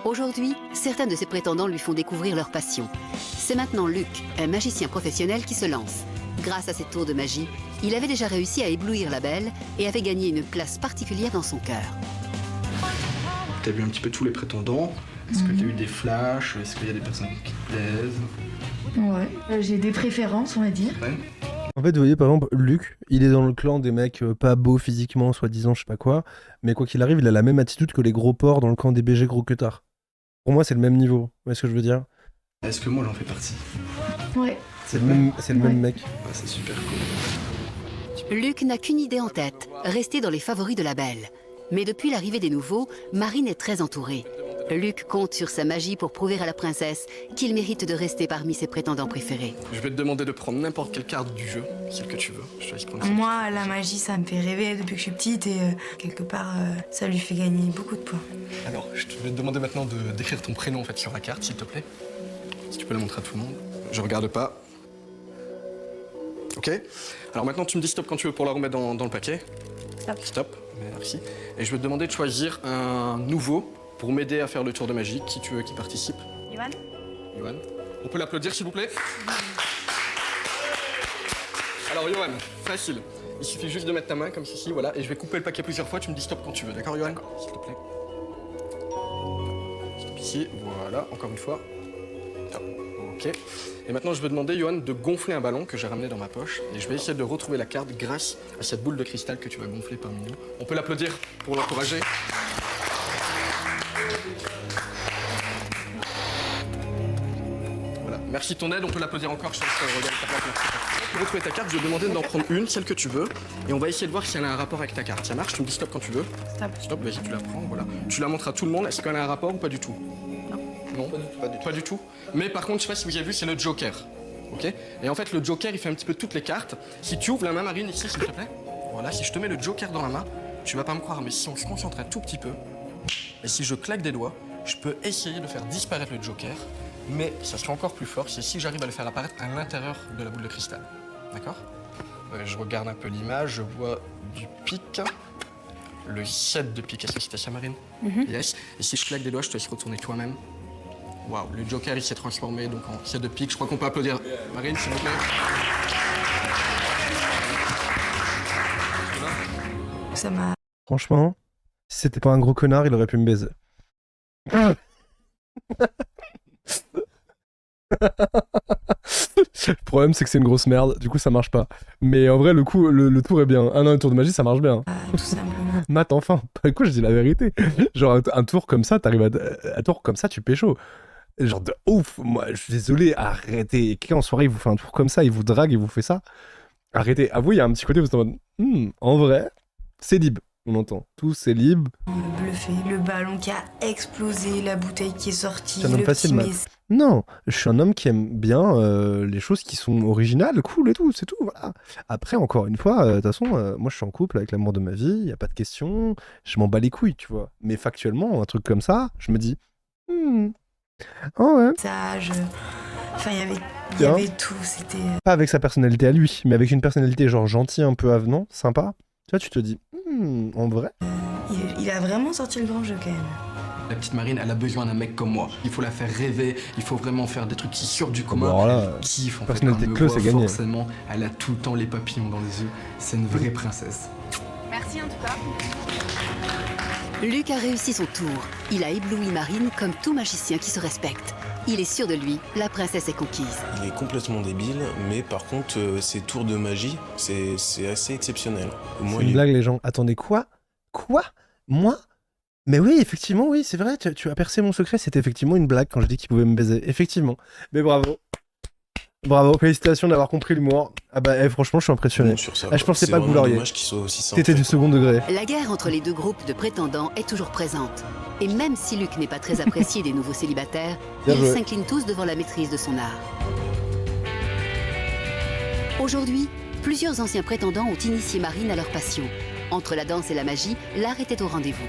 [SPEAKER 3] Aujourd'hui, certains de ses prétendants lui font découvrir leur passion. C'est maintenant Luc, un magicien professionnel, qui se lance. Grâce à ses tours de magie, il avait déjà réussi à éblouir la belle et avait gagné une place particulière dans son cœur.
[SPEAKER 4] T'as vu un petit peu tous les prétendants. Est-ce que t'as eu des flashs? Est-ce qu'il y a des personnes qui te plaisent?
[SPEAKER 2] Ouais, j'ai des préférences, on va dire.
[SPEAKER 4] Ouais.
[SPEAKER 1] En fait, vous voyez, par exemple, Luc, il est dans le clan des mecs pas beaux physiquement, soi-disant, je sais pas quoi, mais quoi qu'il arrive, il a la même attitude que les gros porcs dans le camp des BG gros queutards. Pour moi, c'est le même niveau, vous voyez ce que je veux dire?
[SPEAKER 4] Est-ce que moi j'en fais partie?
[SPEAKER 2] Ouais.
[SPEAKER 1] C'est le même mec.
[SPEAKER 4] Ouais, c'est super cool.
[SPEAKER 3] Luc n'a qu'une idée en tête, rester dans les favoris de la belle. Mais depuis l'arrivée des nouveaux, Marine est très entourée. Luc compte sur sa magie pour prouver à la princesse qu'il mérite de rester parmi ses prétendants préférés.
[SPEAKER 4] Je vais te demander de prendre n'importe quelle carte du jeu, celle que tu veux. Je te laisse prendre celle.
[SPEAKER 2] Moi, la magie, ça me fait rêver depuis que je suis petite et quelque part, ça lui fait gagner beaucoup de points.
[SPEAKER 4] Alors, je vais te demander maintenant d'écrire ton prénom en fait sur la carte, s'il te plaît. Si tu peux la montrer à tout le monde. Je regarde pas. Ok. Alors maintenant, tu me dis stop quand tu veux pour la remettre dans le paquet.
[SPEAKER 2] Stop.
[SPEAKER 4] Stop. Merci. Et je vais te demander de choisir un nouveau pour m'aider à faire le tour de magie. Qui tu veux qui participe?
[SPEAKER 2] Yohan?
[SPEAKER 4] Yohan. On peut l'applaudir, s'il vous plaît? Alors, Yohan, facile. Il suffit juste de mettre ta main comme ceci, voilà. Et je vais couper le paquet plusieurs fois. Tu me dis stop quand tu veux, d'accord, Yohan? S'il te plaît. Stop ici, voilà. Encore une fois. Stop. Ok. Et maintenant, je vais demander, Yohan, de gonfler un ballon que j'ai ramené dans ma poche. Et je vais essayer de retrouver la carte grâce à cette boule de cristal que tu vas gonfler parmi nous. On peut l'applaudir pour l'encourager. Voilà. Merci de ton aide. On peut l'applaudir encore. Je te laisse regarder ta plaque. Pour retrouver ta carte, je vais demander d'en prendre une, celle que tu veux. Et on va essayer de voir si elle a un rapport avec ta carte. Ça marche? Tu me dis stop quand tu veux.
[SPEAKER 2] Stop.
[SPEAKER 4] Stop, vas-y, tu la prends. Voilà. Tu la montres à tout le monde. Est-ce qu'elle a un rapport ou pas du tout? Non, pas du tout. Mais par contre, je sais pas si vous avez vu, c'est le Joker. Ok? Et en fait, le Joker, il fait un petit peu toutes les cartes. Si tu ouvres la main, Marine, ici, s'il te plaît. Voilà, si je te mets le Joker dans la main, tu vas pas me croire, mais si on se concentre un tout petit peu, et si je claque des doigts, je peux essayer de faire disparaître le Joker, mais ça sera encore plus fort, c'est si j'arrive à le faire apparaître à l'intérieur de la boule de cristal. D'accord? Je regarde un peu l'image, je vois du pic. Le 7 de pique, est-ce que c'était ça, Marine? Yes. Et si je claque des doigts, je te laisse retourner toi-même. Waouh, le Joker, il s'est transformé donc en 7 de pique. Je crois qu'on peut applaudir Marine, s'il vous plaît.
[SPEAKER 2] Ça m'a...
[SPEAKER 1] Franchement, si c'était pas un gros connard, il aurait pu me baiser. Le problème, c'est que c'est une grosse merde, du coup ça marche pas. Mais en vrai, le coup, le tour est bien. Ah non, le tour de magie, ça marche bien.
[SPEAKER 2] tout simplement.
[SPEAKER 1] Matt, enfin, pas quoi, je dis la vérité. Genre, un tour comme ça, t'arrives à un tour comme ça, tu pécho. Genre de ouf, moi, je suis désolé, arrêtez. Quelqu'un en soirée, il vous fait un tour comme ça, il vous drague, il vous fait ça. Arrêtez. Avouez, il y a un petit côté, vous êtes en mode, en vrai, c'est libre. On entend. Tout, c'est libre.
[SPEAKER 2] Le bluffé, le ballon qui a explosé, la bouteille qui est sortie,
[SPEAKER 1] C'est un homme
[SPEAKER 2] le
[SPEAKER 1] facile,
[SPEAKER 2] petit
[SPEAKER 1] Matt. Non, je suis un homme qui aime bien les choses qui sont originales, cool et tout, c'est tout, voilà. Après, encore une fois, de toute façon, moi je suis en couple avec l'amour de ma vie, il n'y a pas de question, je m'en bats les couilles, tu vois. Mais factuellement, un truc comme ça, je me dis, oh ouais.
[SPEAKER 2] Enfin, il y avait tout, c'était...
[SPEAKER 1] Pas avec sa personnalité à lui, mais avec une personnalité genre gentille, un peu avenant, sympa. Tu vois, tu te dis, en vrai.
[SPEAKER 2] Il a vraiment sorti le grand jeu quand même.
[SPEAKER 4] La petite Marine, elle a besoin d'un mec comme moi. Il faut la faire rêver, il faut vraiment faire des trucs qui sortent du commun.
[SPEAKER 1] Bon, alors là,
[SPEAKER 4] elle kiffe en fait.
[SPEAKER 1] personnalité
[SPEAKER 4] Quand on me
[SPEAKER 1] close,
[SPEAKER 4] voit,
[SPEAKER 1] c'est gagné.
[SPEAKER 4] Forcément, elle a tout le temps les papillons dans les yeux. C'est une vraie princesse.
[SPEAKER 22] Merci en tout cas.
[SPEAKER 3] Luc a réussi son tour. Il a ébloui Marine comme tout magicien qui se respecte. Il est sûr de lui, la princesse est conquise.
[SPEAKER 12] Il est complètement débile, mais par contre, ses tours de magie, c'est assez exceptionnel. Moi,
[SPEAKER 1] C'est une blague, les gens. Attendez, quoi? Quoi? Moi? Mais oui, effectivement, oui, c'est vrai, tu as percé mon secret, c'était effectivement une blague quand je dis qu'il pouvait me baiser. Effectivement. Mais bravo. Bravo, félicitations d'avoir compris l'humour. Ah bah, franchement, je suis impressionné.
[SPEAKER 12] Bon, sur ça,
[SPEAKER 1] Je pensais
[SPEAKER 12] c'est
[SPEAKER 1] pas que vous
[SPEAKER 12] vraiment
[SPEAKER 1] l'auriez.
[SPEAKER 12] dommage qu'il soit aussi simple.
[SPEAKER 1] T'étais du second degré.
[SPEAKER 3] La guerre entre les deux groupes de prétendants est toujours présente. Et même si Luc n'est pas très apprécié des nouveaux célibataires,
[SPEAKER 1] Bien
[SPEAKER 3] ils
[SPEAKER 1] joué.
[SPEAKER 3] s'inclinent tous devant la maîtrise de son art. Aujourd'hui, plusieurs anciens prétendants ont initié Marine à leur passion. Entre la danse et la magie, l'art était au rendez-vous.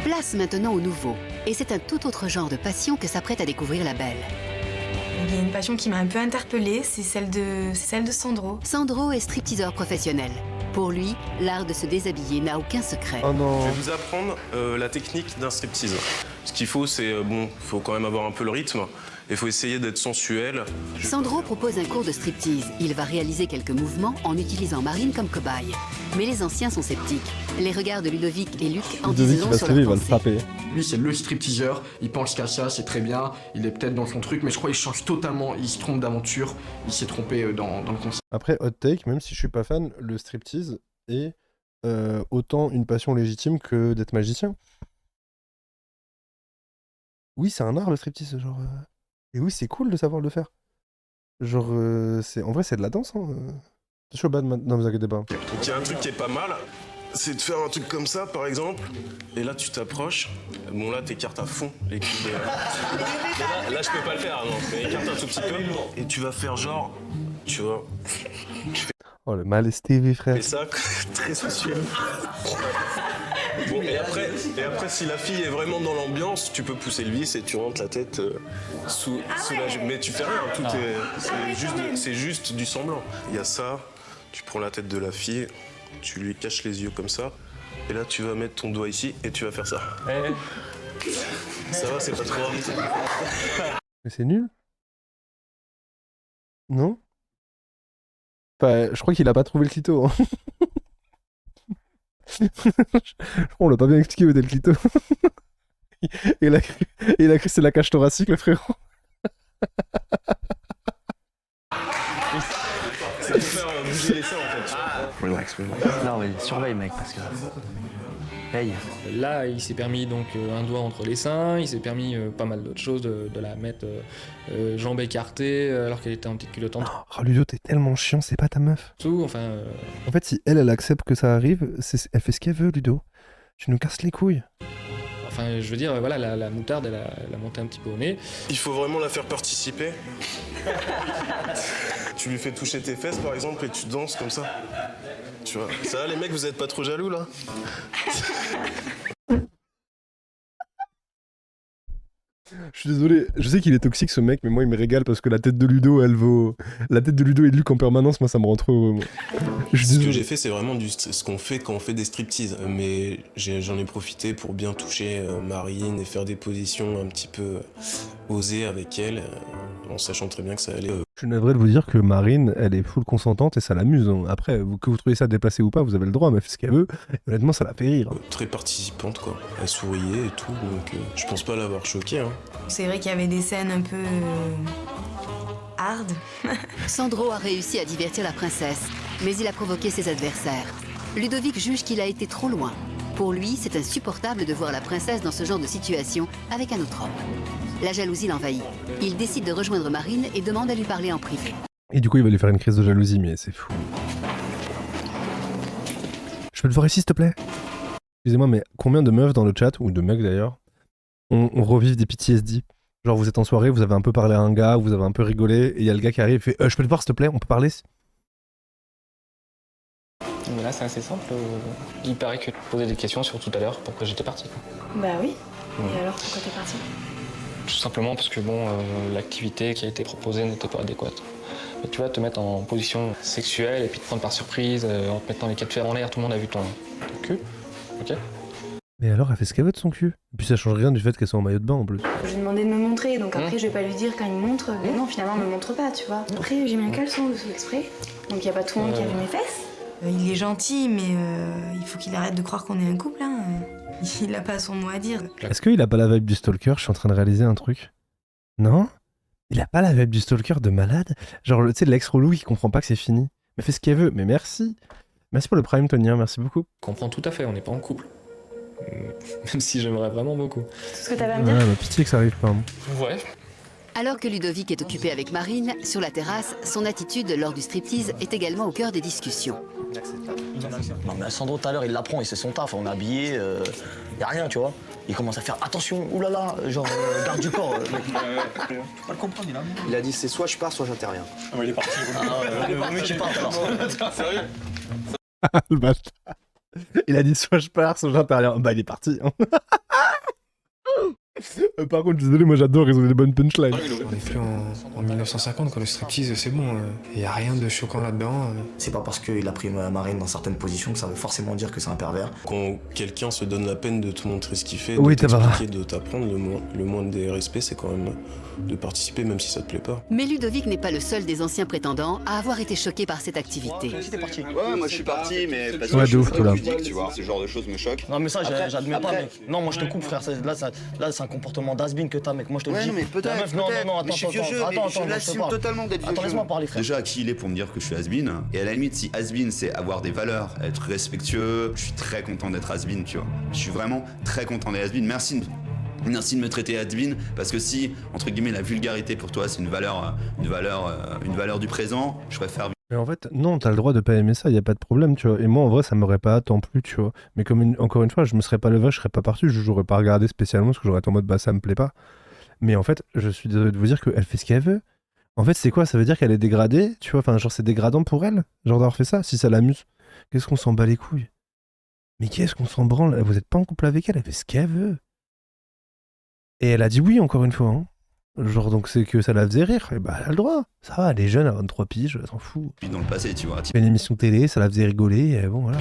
[SPEAKER 3] Place maintenant au nouveau. Et c'est un tout autre genre de passion que s'apprête à découvrir la belle.
[SPEAKER 2] Il y a une passion qui m'a un peu interpellée, c'est celle de Sandro.
[SPEAKER 3] Sandro est stripteaseur professionnel. Pour lui, l'art de se déshabiller n'a aucun secret.
[SPEAKER 1] Oh non.
[SPEAKER 12] Je vais vous apprendre la technique d'un striptease. Ce qu'il faut, c'est faut quand même avoir un peu le rythme. Il faut essayer d'être sensuel.
[SPEAKER 3] Sandro propose un cours de striptease. Il va réaliser quelques mouvements en utilisant Marine comme cobaye. Mais les anciens sont sceptiques. Les regards de Ludovic et Luc en disent
[SPEAKER 1] Ludovic, il
[SPEAKER 3] long
[SPEAKER 1] va se
[SPEAKER 3] sur
[SPEAKER 1] lever, il
[SPEAKER 3] leur
[SPEAKER 1] va le
[SPEAKER 3] pensée.
[SPEAKER 1] frapper.
[SPEAKER 4] Lui, c'est le stripteaseur. Il pense qu'à ça, c'est très bien. Il est peut-être dans son truc, mais je crois qu'il change totalement. Il se trompe d'aventure. Il s'est trompé dans le concept.
[SPEAKER 1] Après, hot take, même si je suis pas fan, le striptease est autant une passion légitime que d'être magicien. Oui, c'est un art le striptease, genre. Et oui, c'est cool de savoir le faire. Genre, en vrai, c'est de la danse. Hein. Je suis au bad, non, vous inquiétez pas.
[SPEAKER 12] Donc il y a un truc qui est pas mal, c'est de faire un truc comme ça, par exemple. Et là, tu t'approches. Bon, là, t'écartes à fond les coudes. Là, je peux pas le faire, non. Mais écarte un tout petit peu. Et tu vas faire genre, tu vois.
[SPEAKER 1] Oh, le mal est Stevie, frère.
[SPEAKER 12] Et ça, très sensuel. Bon, et après, si la fille est vraiment dans l'ambiance, tu peux pousser le vis et tu rentres la tête sous la jupe. Mais tu fais rien, c'est juste du semblant. Il y a ça, tu prends la tête de la fille, tu lui caches les yeux comme ça, et là tu vas mettre ton doigt ici et tu vas faire ça. Ça va, c'est pas trop grave.
[SPEAKER 1] Mais c'est nul. Non? Enfin, je crois qu'il a pas trouvé le clito. Hein. Je crois qu'on l'a pas bien expliqué où était le clito. Il a cru que c'est la cage thoracique, le frérot.
[SPEAKER 12] C'est pour faire bouger les seins en fait.
[SPEAKER 11] Relax. Non mais surveille mec parce que... Hey.
[SPEAKER 10] Là, il s'est permis donc un doigt entre les seins, il s'est permis pas mal d'autres choses, de la mettre jambes écartées alors qu'elle était en petite culotte en
[SPEAKER 1] Oh, Ludo, t'es tellement chiant, c'est pas ta meuf.
[SPEAKER 10] dessous, enfin...
[SPEAKER 1] En fait, si elle accepte que ça arrive, elle fait ce qu'elle veut, Ludo. Tu nous casses les couilles.
[SPEAKER 10] Enfin, je veux dire, voilà, la moutarde, elle a monté un petit peu au nez.
[SPEAKER 12] Il faut vraiment la faire participer. Tu lui fais toucher tes fesses par exemple et tu danses comme ça. Tu vois. Ça va les mecs, vous êtes pas trop jaloux là?
[SPEAKER 1] Je suis désolé, je sais qu'il est toxique ce mec, mais moi il me régale parce que la tête de Ludo, elle vaut. La tête de Ludo et de Luc en permanence, moi ça me rend trop.
[SPEAKER 12] Ce que j'ai fait, c'est vraiment ce qu'on fait quand on fait des striptease. Mais j'en ai profité pour bien toucher Marine et faire des positions un petit peu osées avec elle, en sachant très bien que ça allait.
[SPEAKER 1] Je suis navré de vous dire que Marine, elle est full consentante et ça l'amuse. Hein. Après, que vous trouvez ça déplacé ou pas, vous avez le droit, mais elle fait ce qu'elle veut. Et honnêtement, ça la fait rire.
[SPEAKER 12] Très participante quoi. Elle souriait et tout, donc je pense pas l'avoir choquée. Hein.
[SPEAKER 2] C'est vrai qu'il y avait des scènes un peu hard.
[SPEAKER 3] Sandro a réussi à divertir la princesse, mais il a provoqué ses adversaires. Ludovic juge qu'il a été trop loin. Pour lui, c'est insupportable de voir la princesse dans ce genre de situation avec un autre homme. La jalousie l'envahit. Il décide de rejoindre Marine et demande à lui parler en privé.
[SPEAKER 1] Et du coup, il va lui faire une crise de jalousie, mais c'est fou. Je peux te voir ici, s'il te plaît? Excusez-moi, mais combien de meufs dans le chat, ou de mecs d'ailleurs, on revive des PTSD? Genre, vous êtes en soirée, vous avez un peu parlé à un gars, vous avez un peu rigolé, et il y a le gars qui arrive et fait je peux te voir, s'il te plaît? On peut parler?
[SPEAKER 6] Mais là, c'est assez simple. Il paraît que tu posais des questions sur tout à l'heure, pourquoi j'étais parti.
[SPEAKER 2] Bah oui. Et alors, pourquoi t'es parti?
[SPEAKER 6] Tout simplement parce que bon, l'activité qui a été proposée n'était pas adéquate.
[SPEAKER 10] Tu vas te mettre en position sexuelle et puis te prendre par surprise en te mettant les quatre fers en l'air, tout le monde a vu ton cul. Ok.
[SPEAKER 1] Mais alors, elle fait ce qu'elle veut de son cul. Et puis ça change rien du fait qu'elle soit en maillot de bain en plus.
[SPEAKER 2] Je lui ai demandé de me montrer, donc après je vais pas lui dire quand il me montre, non finalement me montre pas, tu vois. Après j'ai mis un caleçon sous exprès, donc y a pas tout le monde qui a vu mes fesses. Il est gentil, mais il faut qu'il arrête de croire qu'on est un couple, hein. Il a pas son mot à dire.
[SPEAKER 1] Est-ce qu'il a pas la vibe du stalker? Je suis en train de réaliser un truc. Non? Il a pas la vibe du stalker de malade? Genre, tu sais, l'ex-relou qui comprend pas que c'est fini. Mais fait ce qu'elle veut, mais merci. Merci pour le prime, Tonya, merci beaucoup.
[SPEAKER 10] Je comprends tout à fait, on n'est pas en couple. Même si j'aimerais vraiment beaucoup.
[SPEAKER 2] Tout ce que t'avais à me dire?
[SPEAKER 1] Ouais, pitié que ça arrive pas.
[SPEAKER 10] Ouais.
[SPEAKER 3] Alors que Ludovic est occupé avec Marine, sur la terrasse, son attitude lors du striptease est également au cœur des discussions.
[SPEAKER 18] Non mais Sandro tout à l'heure il l'apprend et c'est son taf, on est habillé, y a rien tu vois. Il commence à faire attention, oulala, genre garde du corps. Mec. Tu peux pas le comprendre, il a dit c'est soit je pars soit j'interviens. Ah ouais il est parti. Ah ouais, le mec il part alors.
[SPEAKER 20] Sérieux?
[SPEAKER 1] Le bâtard. Il a dit soit je pars, soit j'interviens. Bah il est parti. Hein. Par contre, désolé, moi j'adore, ils ont des bonnes punchlines.
[SPEAKER 16] On est plus en 1950, quoi. Le striptease, c'est bon. Il n'y a rien de choquant là-dedans.
[SPEAKER 18] C'est pas parce qu'il a pris Marine dans certaines positions que ça veut forcément dire que c'est un pervers.
[SPEAKER 12] Quand quelqu'un se donne la peine de te montrer ce qu'il fait,
[SPEAKER 1] oui,
[SPEAKER 12] de t'expliquer, de t'apprendre, le moindre des respects, c'est quand même de participer, même si ça te plaît pas.
[SPEAKER 3] Mais Ludovic n'est pas le seul des anciens prétendants à avoir été choqué par cette activité.
[SPEAKER 17] Ouais, moi je suis parti, mais parce que
[SPEAKER 1] ouais,
[SPEAKER 17] je suis
[SPEAKER 1] très
[SPEAKER 17] ludique, tu vois. Ce genre de choses me choque.
[SPEAKER 18] Non mais ça, j'admets pas, mec. Non, moi je te coupe, frère. Là, c'est un comportement d'has-been que t'as, mec. Moi je te le dis.
[SPEAKER 17] Mais peut-être.
[SPEAKER 18] Non, attends,
[SPEAKER 17] je l'assume totalement d'être vieux.
[SPEAKER 18] Attends, laisse-moi parler, frère.
[SPEAKER 17] Déjà, qui il est pour me dire que je suis has-been? Et à la limite, si has-been c'est avoir des valeurs, être respectueux, je suis très content d'être has-been, tu vois. Je suis vraiment très content d'être has-been. Merci de me traiter has-been, parce que si, entre guillemets, la vulgarité pour toi c'est une valeur du présent, je préfère.
[SPEAKER 1] Mais en fait, non, t'as le droit de pas aimer ça, y a pas de problème, tu vois. Et moi, en vrai, ça m'aurait pas tant plu, tu vois. Mais comme encore une fois, je me serais pas levé, je serais pas parti, j'aurais pas regardé spécialement parce que j'aurais été en mode bah ça me plaît pas. Mais en fait, je suis désolé de vous dire qu'elle fait ce qu'elle veut. En fait, c'est quoi? Ça veut dire qu'elle est dégradée, tu vois. Enfin, genre, c'est dégradant pour elle, genre d'avoir fait ça, si ça l'amuse. Qu'est-ce qu'on s'en bat les couilles? Mais qu'est-ce qu'on s'en branle? Vous êtes pas en couple avec elle, elle fait ce qu'elle veut. Et elle a dit oui, encore une fois, hein. Genre, donc c'est que ça la faisait rire. Et bah, elle a le droit. Ça va, elle est jeune, à 23 piges, elle s'en fout.
[SPEAKER 17] Puis dans le passé, tu vois.
[SPEAKER 1] Une émission télé, ça la faisait rigoler, et bon, voilà.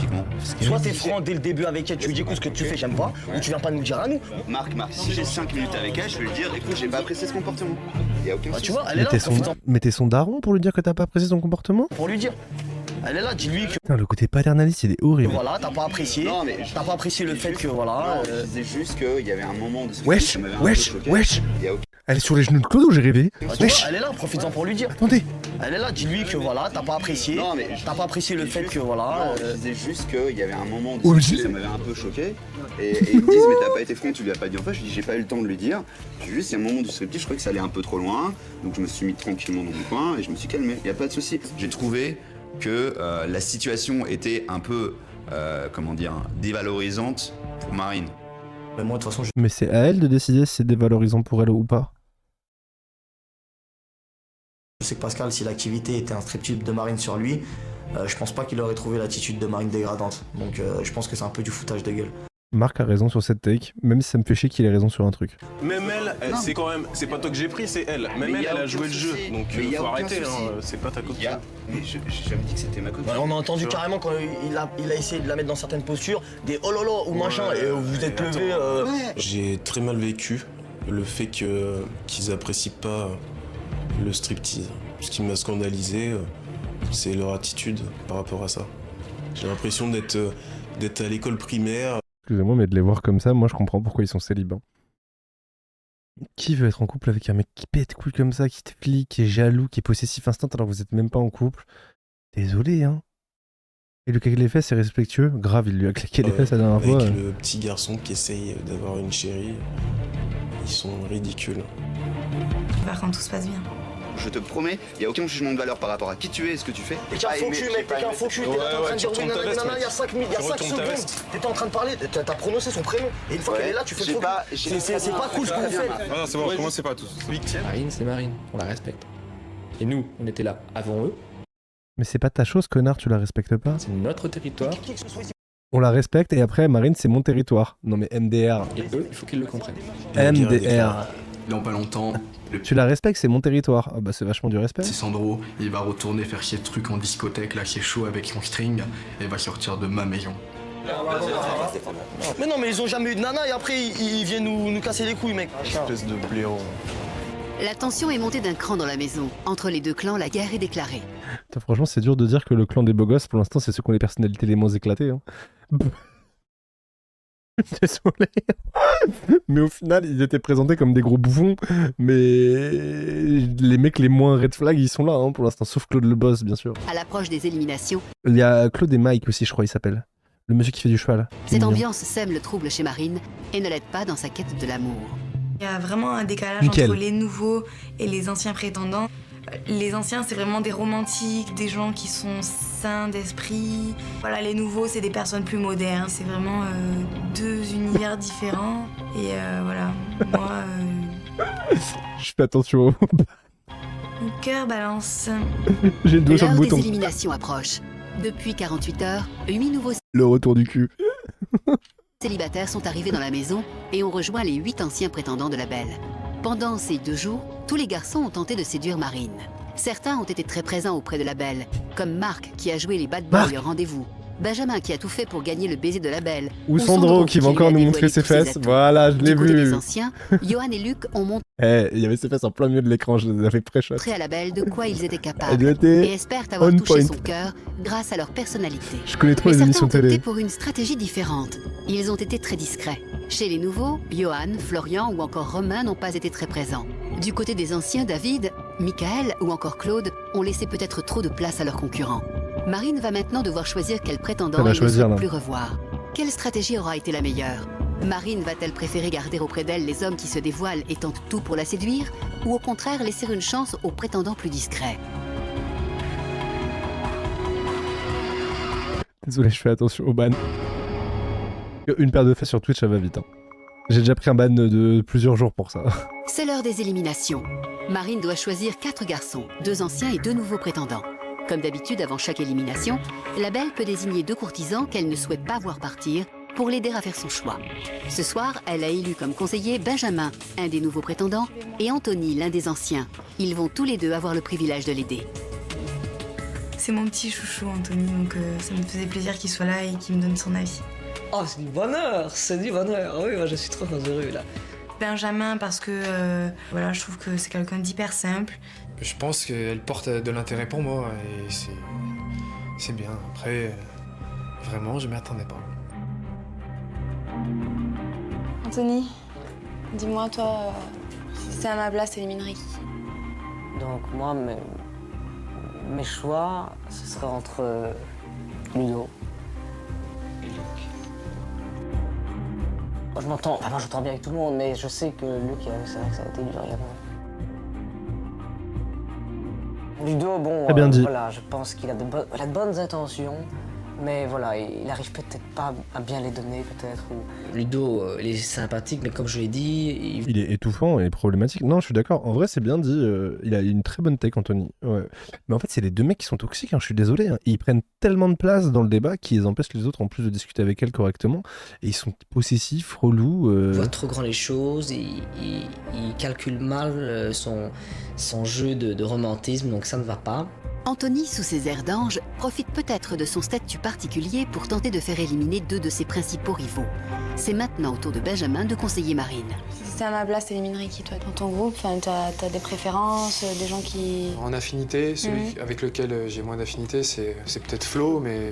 [SPEAKER 18] Soit t'es franc dès le début avec elle, tu lui dis écoute ce que tu fais, j'aime pas, ou tu viens pas nous le dire à nous.
[SPEAKER 17] Marc, si j'ai 5 minutes avec elle, je vais lui dire écoute, j'ai pas apprécié ce comportement. Y a aucun souci.
[SPEAKER 18] Tu vois, elle est là.
[SPEAKER 1] Mais t'es son daron pour lui dire que t'as pas apprécié son comportement?
[SPEAKER 18] Pour lui dire. Elle est là, dis-lui que.
[SPEAKER 1] Putain, le côté paternaliste, il est horrible.
[SPEAKER 18] Voilà, t'as pas apprécié. Non, mais t'as pas apprécié le fait que voilà.
[SPEAKER 17] Je disais juste qu'il y avait un moment de.
[SPEAKER 1] Wesh. Elle est sur les genoux de Clodo, j'ai rêvé.
[SPEAKER 18] Wesh. Elle est là, profites-en pour lui dire.
[SPEAKER 1] Attendez.
[SPEAKER 18] Elle est là, dis-lui que voilà, t'as pas apprécié. Non, mais t'as pas apprécié le fait que voilà.
[SPEAKER 17] Je disais juste qu'il y avait un moment de. Ça m'avait un peu choqué. Et ils me disent mais t'as pas été franc, tu lui as pas dit en fait. Je dis j'ai pas eu le temps de lui dire. Juste il y a un moment du striptease, je croyais que ça allait un peu trop loin. Donc je me suis mis tranquillement dans mon coin et je me suis calmé. Y a pas de souci. J'ai trouvé que la situation était un peu, dévalorisante pour Marine.
[SPEAKER 18] Mais moi, de toute façon,
[SPEAKER 1] Mais c'est à elle de décider si c'est dévalorisant pour elle ou pas.
[SPEAKER 18] Je sais que Pascal, si l'activité était un striptease de Marine sur lui, je pense pas qu'il aurait trouvé l'attitude de Marine dégradante. Donc je pense que c'est un peu du foutage de gueule.
[SPEAKER 1] Marc a raison sur cette take, même si ça me fait chier qu'il ait raison sur un truc.
[SPEAKER 12] Même elle, c'est quand même, c'est pas toi que j'ai pris, c'est elle. Même elle a joué le jeu, donc faut arrêter, hein, c'est pas ta copine.
[SPEAKER 17] Mais j'ai jamais dit que c'était ma copine.
[SPEAKER 18] On a entendu carrément quand il a essayé de la mettre dans certaines postures, des oh lolo ou machin, et vous êtes levé.
[SPEAKER 12] J'ai très mal vécu le fait qu'ils apprécient pas le striptease. Ce qui m'a scandalisé, c'est leur attitude par rapport à ça. J'ai l'impression d'être à l'école primaire.
[SPEAKER 1] Excusez-moi, mais de les voir comme ça, moi je comprends pourquoi ils sont célibats. Qui veut être en couple avec un mec qui pète couille comme ça, qui te flique, qui est jaloux, qui est possessif instinct alors que vous êtes même pas en couple? Désolé, hein. Et lui claquer les fesses, c'est respectueux. Grave, il lui a claqué les fesses la dernière fois.
[SPEAKER 12] Avec le petit garçon qui essaye d'avoir une chérie, ils sont ridicules.
[SPEAKER 2] Par contre, tout se passe bien.
[SPEAKER 17] Je te promets, il n'y a aucun jugement de valeur par rapport à qui tu es et ce que tu fais.
[SPEAKER 18] T'es un faux cul, mec, t'es un faux cul. T'étais en train de dire oui, nanana, il y a 5 secondes. T'étais en train de parler, t'as prononcé son prénom. Et une fois qu'elle est là, tu fais le faux cul. C'est pas cool ce que vous faites.
[SPEAKER 20] Non, c'est bon, comment c'est pas tous.
[SPEAKER 10] Marine, c'est Marine, on la respecte. Et nous, on était là avant eux.
[SPEAKER 1] Mais c'est pas ta chose, connard, tu la respectes pas.
[SPEAKER 10] C'est notre territoire.
[SPEAKER 1] On la respecte et après, Marine, c'est mon territoire. Non mais MDR.
[SPEAKER 10] Et eux, il faut qu'ils le comprennent.
[SPEAKER 1] MDR.
[SPEAKER 4] Dans pas longtemps,
[SPEAKER 1] Tu la respectes, c'est mon territoire. Ah bah c'est vachement du respect.
[SPEAKER 4] c'est Sandro, il va retourner faire chier de trucs en discothèque, là qui est chaud avec son string, et va sortir de ma maison.
[SPEAKER 9] Mais non, mais ils ont jamais eu de nana et après ils viennent nous casser les couilles, mec.
[SPEAKER 12] Espèce de blaireau.
[SPEAKER 3] La tension est montée d'un cran dans la maison. Entre les deux clans, la guerre est déclarée.
[SPEAKER 1] Putain, franchement, c'est dur de dire que le clan des beaux gosses, pour l'instant, c'est ceux qui ont les personnalités les moins éclatées. Hein. Désolé. Mais au final, ils étaient présentés comme des gros bouffons. Mais les mecs les moins red flag, ils sont là hein, pour l'instant, sauf Claude le boss, bien sûr.
[SPEAKER 3] À l'approche des éliminations,
[SPEAKER 1] Il y a Claude et Mike aussi, je crois, il s'appelle. Le monsieur qui fait du cheval.
[SPEAKER 3] cette ambiance sème le trouble chez Marine et ne l'aide pas dans sa quête de l'amour.
[SPEAKER 2] Il y a vraiment un décalage
[SPEAKER 1] Nickel.
[SPEAKER 2] entre les nouveaux et les anciens prétendants. Les anciens, c'est vraiment des romantiques, des gens qui sont sains d'esprit. Voilà, les nouveaux, c'est des personnes plus modernes. C'est vraiment deux univers différents. Et voilà, moi,
[SPEAKER 1] Je fais attention.
[SPEAKER 2] mon cœur balance.
[SPEAKER 1] J'ai le doigt sur le
[SPEAKER 3] L'heure des
[SPEAKER 1] bouton.
[SPEAKER 3] éliminations approche. Depuis 48 heures, 8 nouveaux
[SPEAKER 1] Le retour du cul.
[SPEAKER 3] célibataires sont arrivés dans la maison et ont rejoint les 8 anciens prétendants de la Belle. Pendant ces 2 jours, tous les garçons ont tenté de séduire Marine. Certains ont été très présents auprès de la Belle, comme Marc qui a joué les bad boys au rendez-vous, Benjamin qui a tout fait pour gagner le baiser de laElle,
[SPEAKER 1] Ou Sandro qui va encore nous montrer ses fesses. Voilà, je l'ai
[SPEAKER 3] Du côté des
[SPEAKER 1] vu.
[SPEAKER 3] anciens, Johan et Luc ont montré
[SPEAKER 1] Eh, il y avait ses fesses en plein milieu de l'écran, je les avais pré-shot.
[SPEAKER 3] à la Belle de quoi ils étaient capables
[SPEAKER 1] Elle était
[SPEAKER 3] et espèrent avoir
[SPEAKER 1] on
[SPEAKER 3] touché
[SPEAKER 1] point.
[SPEAKER 3] son cœur grâce à leur personnalité.
[SPEAKER 1] Je connais trop
[SPEAKER 3] Mais
[SPEAKER 1] les
[SPEAKER 3] certains
[SPEAKER 1] émissions
[SPEAKER 3] ont opté
[SPEAKER 1] télé.
[SPEAKER 3] pour une stratégie différente. Ils ont été très discrets. Chez les nouveaux, Johan, Florian ou encore Romain n'ont pas été très présents. Du côté des anciens, David, Michael ou encore Claude ont laissé peut-être trop de place à leurs concurrents. Marine va maintenant devoir choisir quel prétendant
[SPEAKER 1] Elle va
[SPEAKER 3] elle ne
[SPEAKER 1] choisir,
[SPEAKER 3] souhaite
[SPEAKER 1] là.
[SPEAKER 3] plus revoir. Quelle stratégie aura été la meilleure? Marine va-t-elle préférer garder auprès d'elle les hommes qui se dévoilent et tentent tout pour la séduire, ou au contraire laisser une chance aux prétendants plus discrets?
[SPEAKER 1] Désolé, je fais attention au ban. Une paire de fesses sur Twitch, ça va vite. Hein. J'ai déjà pris un ban de plusieurs jours pour ça.
[SPEAKER 3] C'est l'heure des éliminations. Marine doit choisir 4 garçons, 2 anciens et 2 nouveaux prétendants. Comme d'habitude, avant chaque élimination, la Belle peut désigner 2 courtisans qu'elle ne souhaite pas voir partir pour l'aider à faire son choix. Ce soir, elle a élu comme conseiller Benjamin, un des nouveaux prétendants, et Anthony, l'un des anciens. Ils vont tous les deux avoir le privilège de l'aider.
[SPEAKER 2] C'est mon petit chouchou, Anthony, donc ça me faisait plaisir qu'il soit là et qu'il me donne son avis.
[SPEAKER 11] Oh, c'est du bonheur, c'est du bonheur. Oui, moi je suis trop heureux là.
[SPEAKER 2] Benjamin, parce que voilà, je trouve que c'est quelqu'un d'hyper simple.
[SPEAKER 16] Je pense qu'elle porte de l'intérêt pour moi et c'est bien. Après, vraiment, je m'y attendais pas.
[SPEAKER 19] Anthony, dis-moi, toi, si c'est à ma place, t'éliminerais qui?
[SPEAKER 11] Donc moi, mes choix, ce serait entre Ludo et Luc. Moi, j'entends bien avec tout le monde, mais je sais que Luc, c'est vrai que ça a été dur également. Ludo, bon,
[SPEAKER 1] Très bien dit.
[SPEAKER 11] voilà, je pense qu'il a de bonnes intentions, mais voilà, il arrive peut-être pas à bien les donner, peut-être. Ludo, il est sympathique, mais comme je l'ai dit,
[SPEAKER 1] Il est étouffant et problématique. Non, je suis d'accord. En vrai, c'est bien dit. Il a une très bonne tech, Anthony. Ouais. Mais en fait, c'est les deux mecs qui sont toxiques. Hein, je suis désolé. Hein. Ils prennent tellement de place dans le débat qu'ils empêchent les autres en plus de discuter avec elle correctement. Et ils sont possessifs, relous.
[SPEAKER 11] Il voit trop grand les choses, il calcule mal son jeu de romantisme, donc ça ne va pas.
[SPEAKER 3] Anthony, sous ses airs d'ange, profite peut-être de son statut particulier pour tenter de faire éliminer 2 de ses principaux rivaux. C'est maintenant au tour de Benjamin de conseiller Marine.
[SPEAKER 19] Si c'était à ma place, t'éliminerais qui, toi, dans ton groupe? Enfin, t'as des préférences, des gens qui...
[SPEAKER 16] En affinité, celui avec lequel j'ai moins d'affinité, c'est peut-être Flo, mais...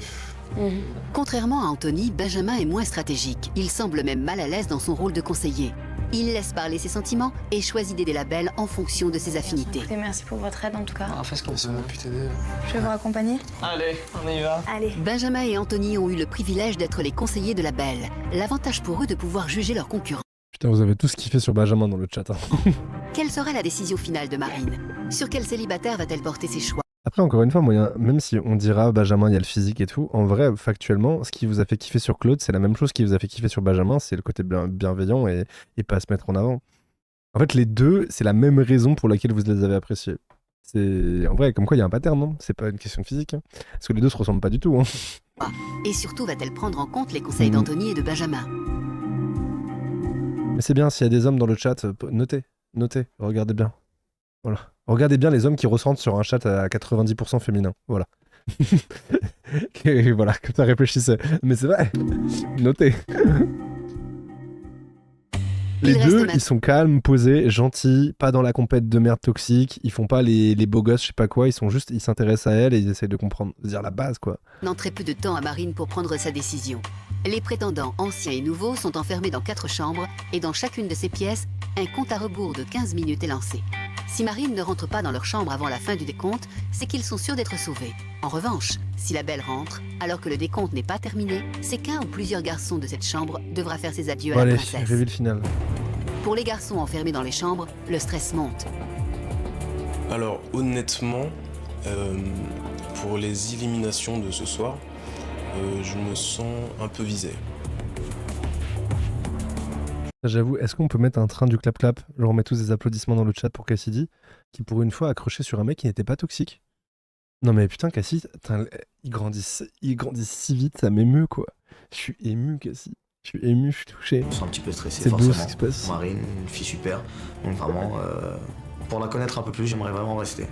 [SPEAKER 3] Contrairement à Anthony, Benjamin est moins stratégique. Il semble même mal à l'aise dans son rôle de conseiller. Il laisse parler ses sentiments et choisit d'aider la Belle en fonction de ses affinités.
[SPEAKER 19] Écoutez, merci pour votre aide, en tout cas.
[SPEAKER 16] Fais ce qu'on peut. pu t'aider.
[SPEAKER 19] Je vais vous raccompagner.
[SPEAKER 16] Allez, on y va.
[SPEAKER 19] Allez.
[SPEAKER 3] Benjamin et Anthony ont eu le privilège d'être les conseillers de la Belle. L'avantage pour eux de pouvoir juger leurs concurrents.
[SPEAKER 1] Putain, vous avez tous kiffé sur Benjamin dans le chat. Hein.
[SPEAKER 3] Quelle sera la décision finale de Marine? Sur quel célibataire va-t-elle porter ses choix?
[SPEAKER 1] Après, encore une fois, même si on dira Benjamin, il y a le physique et tout, en vrai, factuellement, ce qui vous a fait kiffer sur Claude, c'est la même chose qui vous a fait kiffer sur Benjamin, c'est le côté bienveillant et pas se mettre en avant. En fait, les deux, c'est la même raison pour laquelle vous les avez appréciés. C'est en vrai, comme quoi il y a un pattern, non? C'est pas une question de physique. Hein. Parce que les deux se ressemblent pas du tout. Hein.
[SPEAKER 3] Et surtout, va-t-elle prendre en compte les conseils d'Anthony et de Benjamin?
[SPEAKER 1] Mais c'est bien, s'il y a des hommes dans le chat, notez. Notez, regardez bien. Voilà. Regardez bien les hommes qui ressentent sur un chat à 90% féminin. Voilà. Et voilà, comme ça réfléchissez. Mais c'est vrai. Notez. Les deux, ils sont calmes, posés, gentils, pas dans la compète de merde toxique, ils font pas les beaux gosses, je sais pas quoi, ils s'intéressent à elle et ils essayent de comprendre, de dire la base quoi.
[SPEAKER 3] Dans très peu de temps à Marine pour prendre sa décision. Les prétendants anciens et nouveaux sont enfermés dans 4 chambres et dans chacune de ces pièces, un compte à rebours de 15 minutes est lancé. Si Marine ne rentre pas dans leur chambre avant la fin du décompte, c'est qu'ils sont sûrs d'être sauvés. En revanche, si la belle rentre, alors que le décompte n'est pas terminé, c'est qu'un ou plusieurs garçons de cette chambre devra faire ses adieux à la princesse.
[SPEAKER 1] Reveal final.
[SPEAKER 3] Pour les garçons enfermés dans les chambres, le stress monte.
[SPEAKER 12] Alors honnêtement, pour les éliminations de ce soir, je me sens un peu visé.
[SPEAKER 1] J'avoue, est-ce qu'on peut mettre un train du clap-clap? Genre on met tous des applaudissements dans le chat pour Cassidy, qui pour une fois a accroché sur un mec qui n'était pas toxique. Non mais putain Cassidy, il grandit si vite, ça m'émeut quoi. Je suis ému Cassidy. Je suis ému, je suis touché.
[SPEAKER 18] Je suis un petit peu stressé
[SPEAKER 1] c'est
[SPEAKER 18] forcément.
[SPEAKER 1] Beau, ce qui se passe.
[SPEAKER 18] Marine, une fille super. Donc vraiment, pour la connaître un peu plus, j'aimerais vraiment rester.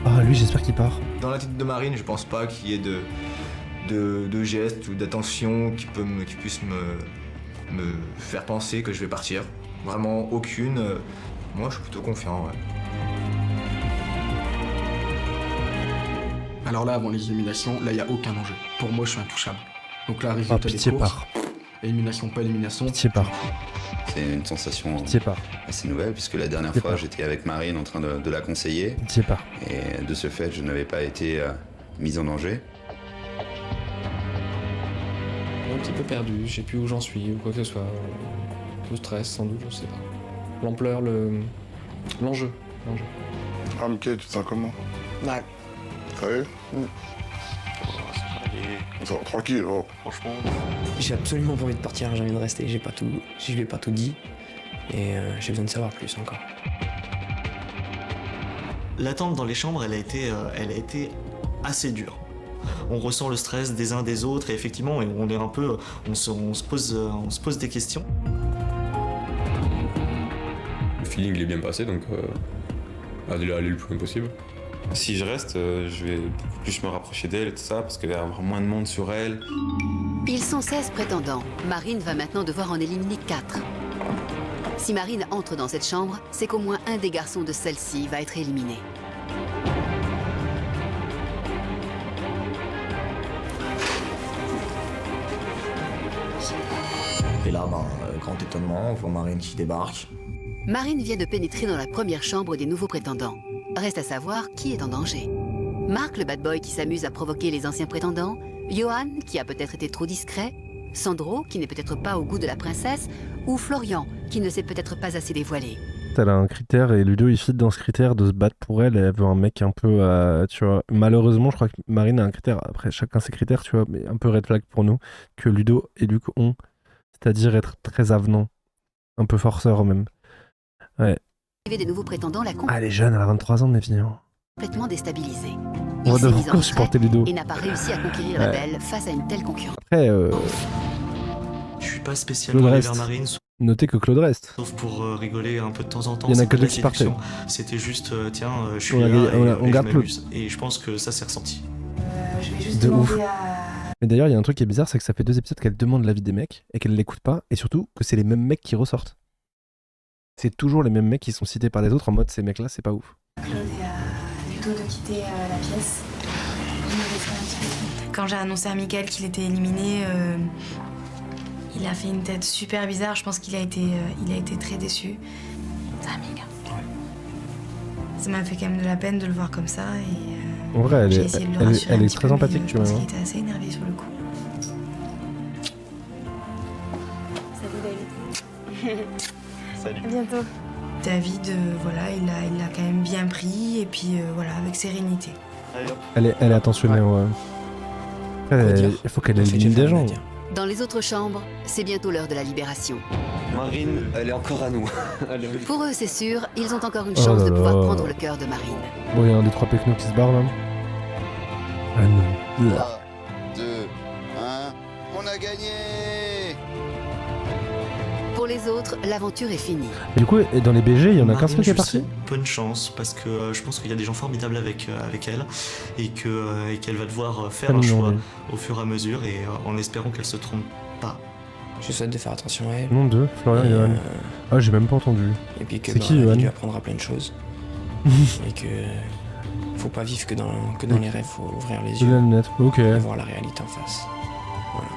[SPEAKER 1] Ah lui j'espère qu'il part.
[SPEAKER 18] Dans la tête de Marine, je pense pas qu'il y ait de gestes ou d'attention qui puissent me faire penser que je vais partir. Vraiment aucune. Moi je suis plutôt confiant, ouais.
[SPEAKER 4] Alors là, avant les éliminations, là, il n'y a aucun enjeu. Pour moi, je suis intouchable. Donc là, résultat des courses,
[SPEAKER 1] part.
[SPEAKER 4] Élimination, pas élimination.
[SPEAKER 1] Pitié part.
[SPEAKER 17] C'est une sensation
[SPEAKER 12] assez nouvelle, puisque la dernière fois, j'étais avec Marine en train de la conseiller.
[SPEAKER 1] Pitié part.
[SPEAKER 12] Et de ce fait, je n'avais pas été mise en danger.
[SPEAKER 10] Un petit peu perdu, je sais plus où j'en suis ou quoi que ce soit. Le stress, sans doute, je sais pas. L'ampleur, l'enjeu.
[SPEAKER 5] Ah, Mickaël, tu te sens comment?
[SPEAKER 11] Mal.
[SPEAKER 5] Sérieux? Tranquille, oh.
[SPEAKER 11] Franchement. J'ai absolument pas envie de partir, j'ai envie de rester, je lui ai pas tout dit. Et j'ai besoin de savoir plus encore.
[SPEAKER 14] L'attente dans les chambres, elle a été assez dure. On ressent le stress des uns des autres et effectivement, on est un peu, on se pose des questions.
[SPEAKER 7] Le feeling il est bien passé, donc aller le plus loin possible.
[SPEAKER 20] Si je reste, je vais beaucoup plus me rapprocher d'elle et tout ça, parce qu'il va y avoir moins de monde sur elle.
[SPEAKER 3] Ils sont 16 prétendants. Marine va maintenant devoir en éliminer 4. Si Marine entre dans cette chambre, c'est qu'au moins un des garçons de celle-ci va être éliminé.
[SPEAKER 18] Et là, grand étonnement, on voit Marine qui débarque.
[SPEAKER 3] Marine vient de pénétrer dans la première chambre des nouveaux prétendants. Reste à savoir qui est en danger. Marc, le bad boy qui s'amuse à provoquer les anciens prétendants, Johan, qui a peut-être été trop discret, Sandro, qui n'est peut-être pas au goût de la princesse, ou Florian, qui ne s'est peut-être pas assez dévoilé.
[SPEAKER 1] Elle a un critère et Ludo il fit dans ce critère de se battre pour elle et elle veut un mec un peu, tu vois, malheureusement je crois que Marine a un critère, après chacun ses critères, tu vois, mais un peu red flag pour nous, que Ludo et Luc ont, c'est-à-dire être très avenant, un peu forceur même. Ouais.
[SPEAKER 3] Des nouveaux prétendants la
[SPEAKER 1] elle est jeune, elle a 23 ans, mes filles.
[SPEAKER 3] complètement déstabilisée.
[SPEAKER 1] On va devoir encore supporter Ludo.
[SPEAKER 3] Et n'a pas réussi à conquérir la belle face à une telle concurrence.
[SPEAKER 1] Après,
[SPEAKER 14] Je suis pas spécialement allé vers Marine.
[SPEAKER 1] Notez que Claude reste.
[SPEAKER 14] Sauf pour rigoler un peu de temps en temps.
[SPEAKER 1] Il y en a
[SPEAKER 14] c'est
[SPEAKER 1] que
[SPEAKER 14] pas
[SPEAKER 1] deux
[SPEAKER 14] de la
[SPEAKER 1] qui partaient.
[SPEAKER 14] séduction. C'était juste, tiens, je suis
[SPEAKER 1] On a
[SPEAKER 14] là
[SPEAKER 1] gagné-
[SPEAKER 14] et,
[SPEAKER 1] on
[SPEAKER 14] et
[SPEAKER 1] garde
[SPEAKER 14] je
[SPEAKER 1] Claude.
[SPEAKER 14] m'amuse. Et je pense que ça s'est ressenti.
[SPEAKER 2] Je vais juste
[SPEAKER 1] De
[SPEAKER 2] demander
[SPEAKER 1] ouf. Mais d'ailleurs, il y a un truc qui est bizarre, c'est que ça fait 2 épisodes qu'elle demande l'avis des mecs et qu'elle l'écoute pas, et surtout que c'est les mêmes mecs qui ressortent. C'est toujours les mêmes mecs qui sont cités par les autres en mode ces mecs-là, c'est pas ouf.
[SPEAKER 2] Claude et Ludo de quitter la pièce. Quand j'ai annoncé à Mickaël qu'il était éliminé, il a fait une tête super bizarre. Je pense qu'il a été très déçu. C'est un méga. Ça m'a fait quand même de la peine de le voir comme ça. Et,
[SPEAKER 1] En vrai, elle
[SPEAKER 2] j'ai
[SPEAKER 1] est-
[SPEAKER 2] essayé de le
[SPEAKER 1] elle est-
[SPEAKER 2] rassurer
[SPEAKER 1] elle
[SPEAKER 2] un
[SPEAKER 1] est
[SPEAKER 2] petit
[SPEAKER 1] très
[SPEAKER 2] peu,
[SPEAKER 1] empathique,
[SPEAKER 2] mais
[SPEAKER 1] tu
[SPEAKER 2] je pense
[SPEAKER 1] vois,
[SPEAKER 2] qu'il était assez énervé sur le coup.
[SPEAKER 22] Salut David.
[SPEAKER 2] Salut. À bientôt. David, voilà, il l'a quand même bien pris et puis voilà, avec sérénité.
[SPEAKER 1] Elle est attentionnée, ouais. Après, il faut qu'elle élimine des gens.
[SPEAKER 3] Dans les autres chambres, c'est bientôt l'heure de la libération.
[SPEAKER 20] Marine, elle est encore à nous.
[SPEAKER 3] Pour eux, c'est sûr, ils ont encore une
[SPEAKER 1] Oh
[SPEAKER 3] chance
[SPEAKER 1] là
[SPEAKER 3] de pouvoir
[SPEAKER 1] là.
[SPEAKER 3] prendre le cœur de Marine.
[SPEAKER 1] Bon, il y a un des 3 pecnos qui se barre là. Ah non. Là.
[SPEAKER 17] 2, 1, on a gagné!
[SPEAKER 3] Pour les les autres, l'aventure est finie.
[SPEAKER 1] Et du coup, dans les BG, il y en a qu'un
[SPEAKER 14] Marine,
[SPEAKER 1] seul qui est
[SPEAKER 14] je
[SPEAKER 1] parti
[SPEAKER 14] sais, bonne chance, parce que je pense qu'il y a des gens formidables avec elle, et qu'elle va devoir faire un choix au fur et à mesure, et en espérant qu'elle se trompe pas.
[SPEAKER 11] Je souhaite de faire attention à elle.
[SPEAKER 1] Nom de Florian et Johan. Ah, j'ai même pas entendu.
[SPEAKER 11] Et puis que
[SPEAKER 1] c'est qui,
[SPEAKER 11] la
[SPEAKER 1] Johan
[SPEAKER 11] vie lui apprendra plein de choses. Et que faut pas vivre que dans les rêves, faut ouvrir les yeux.
[SPEAKER 1] Ok.
[SPEAKER 11] Et voir la réalité en face. Voilà.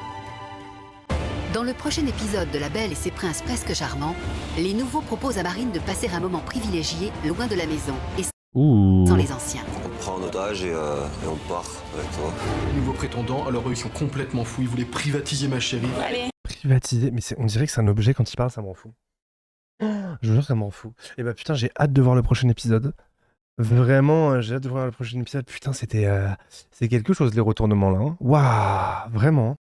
[SPEAKER 3] Dans le prochain épisode de La Belle et ses princes presque charmants, les nouveaux proposent à Marine de passer un moment privilégié loin de la maison et sans les anciens.
[SPEAKER 15] On te prend en otage et on part avec toi.
[SPEAKER 4] Les nouveaux prétendants, alors eux ils sont complètement fous, ils voulaient privatiser ma chérie.
[SPEAKER 1] Privatiser, mais on dirait que c'est un objet quand il parle, ça m'en fout. Je vous jure, ça m'en fout. Et bah putain, j'ai hâte de voir le prochain épisode. Vraiment, j'ai hâte de voir le prochain épisode. Putain, c'est quelque chose les retournements là. Waouh, vraiment.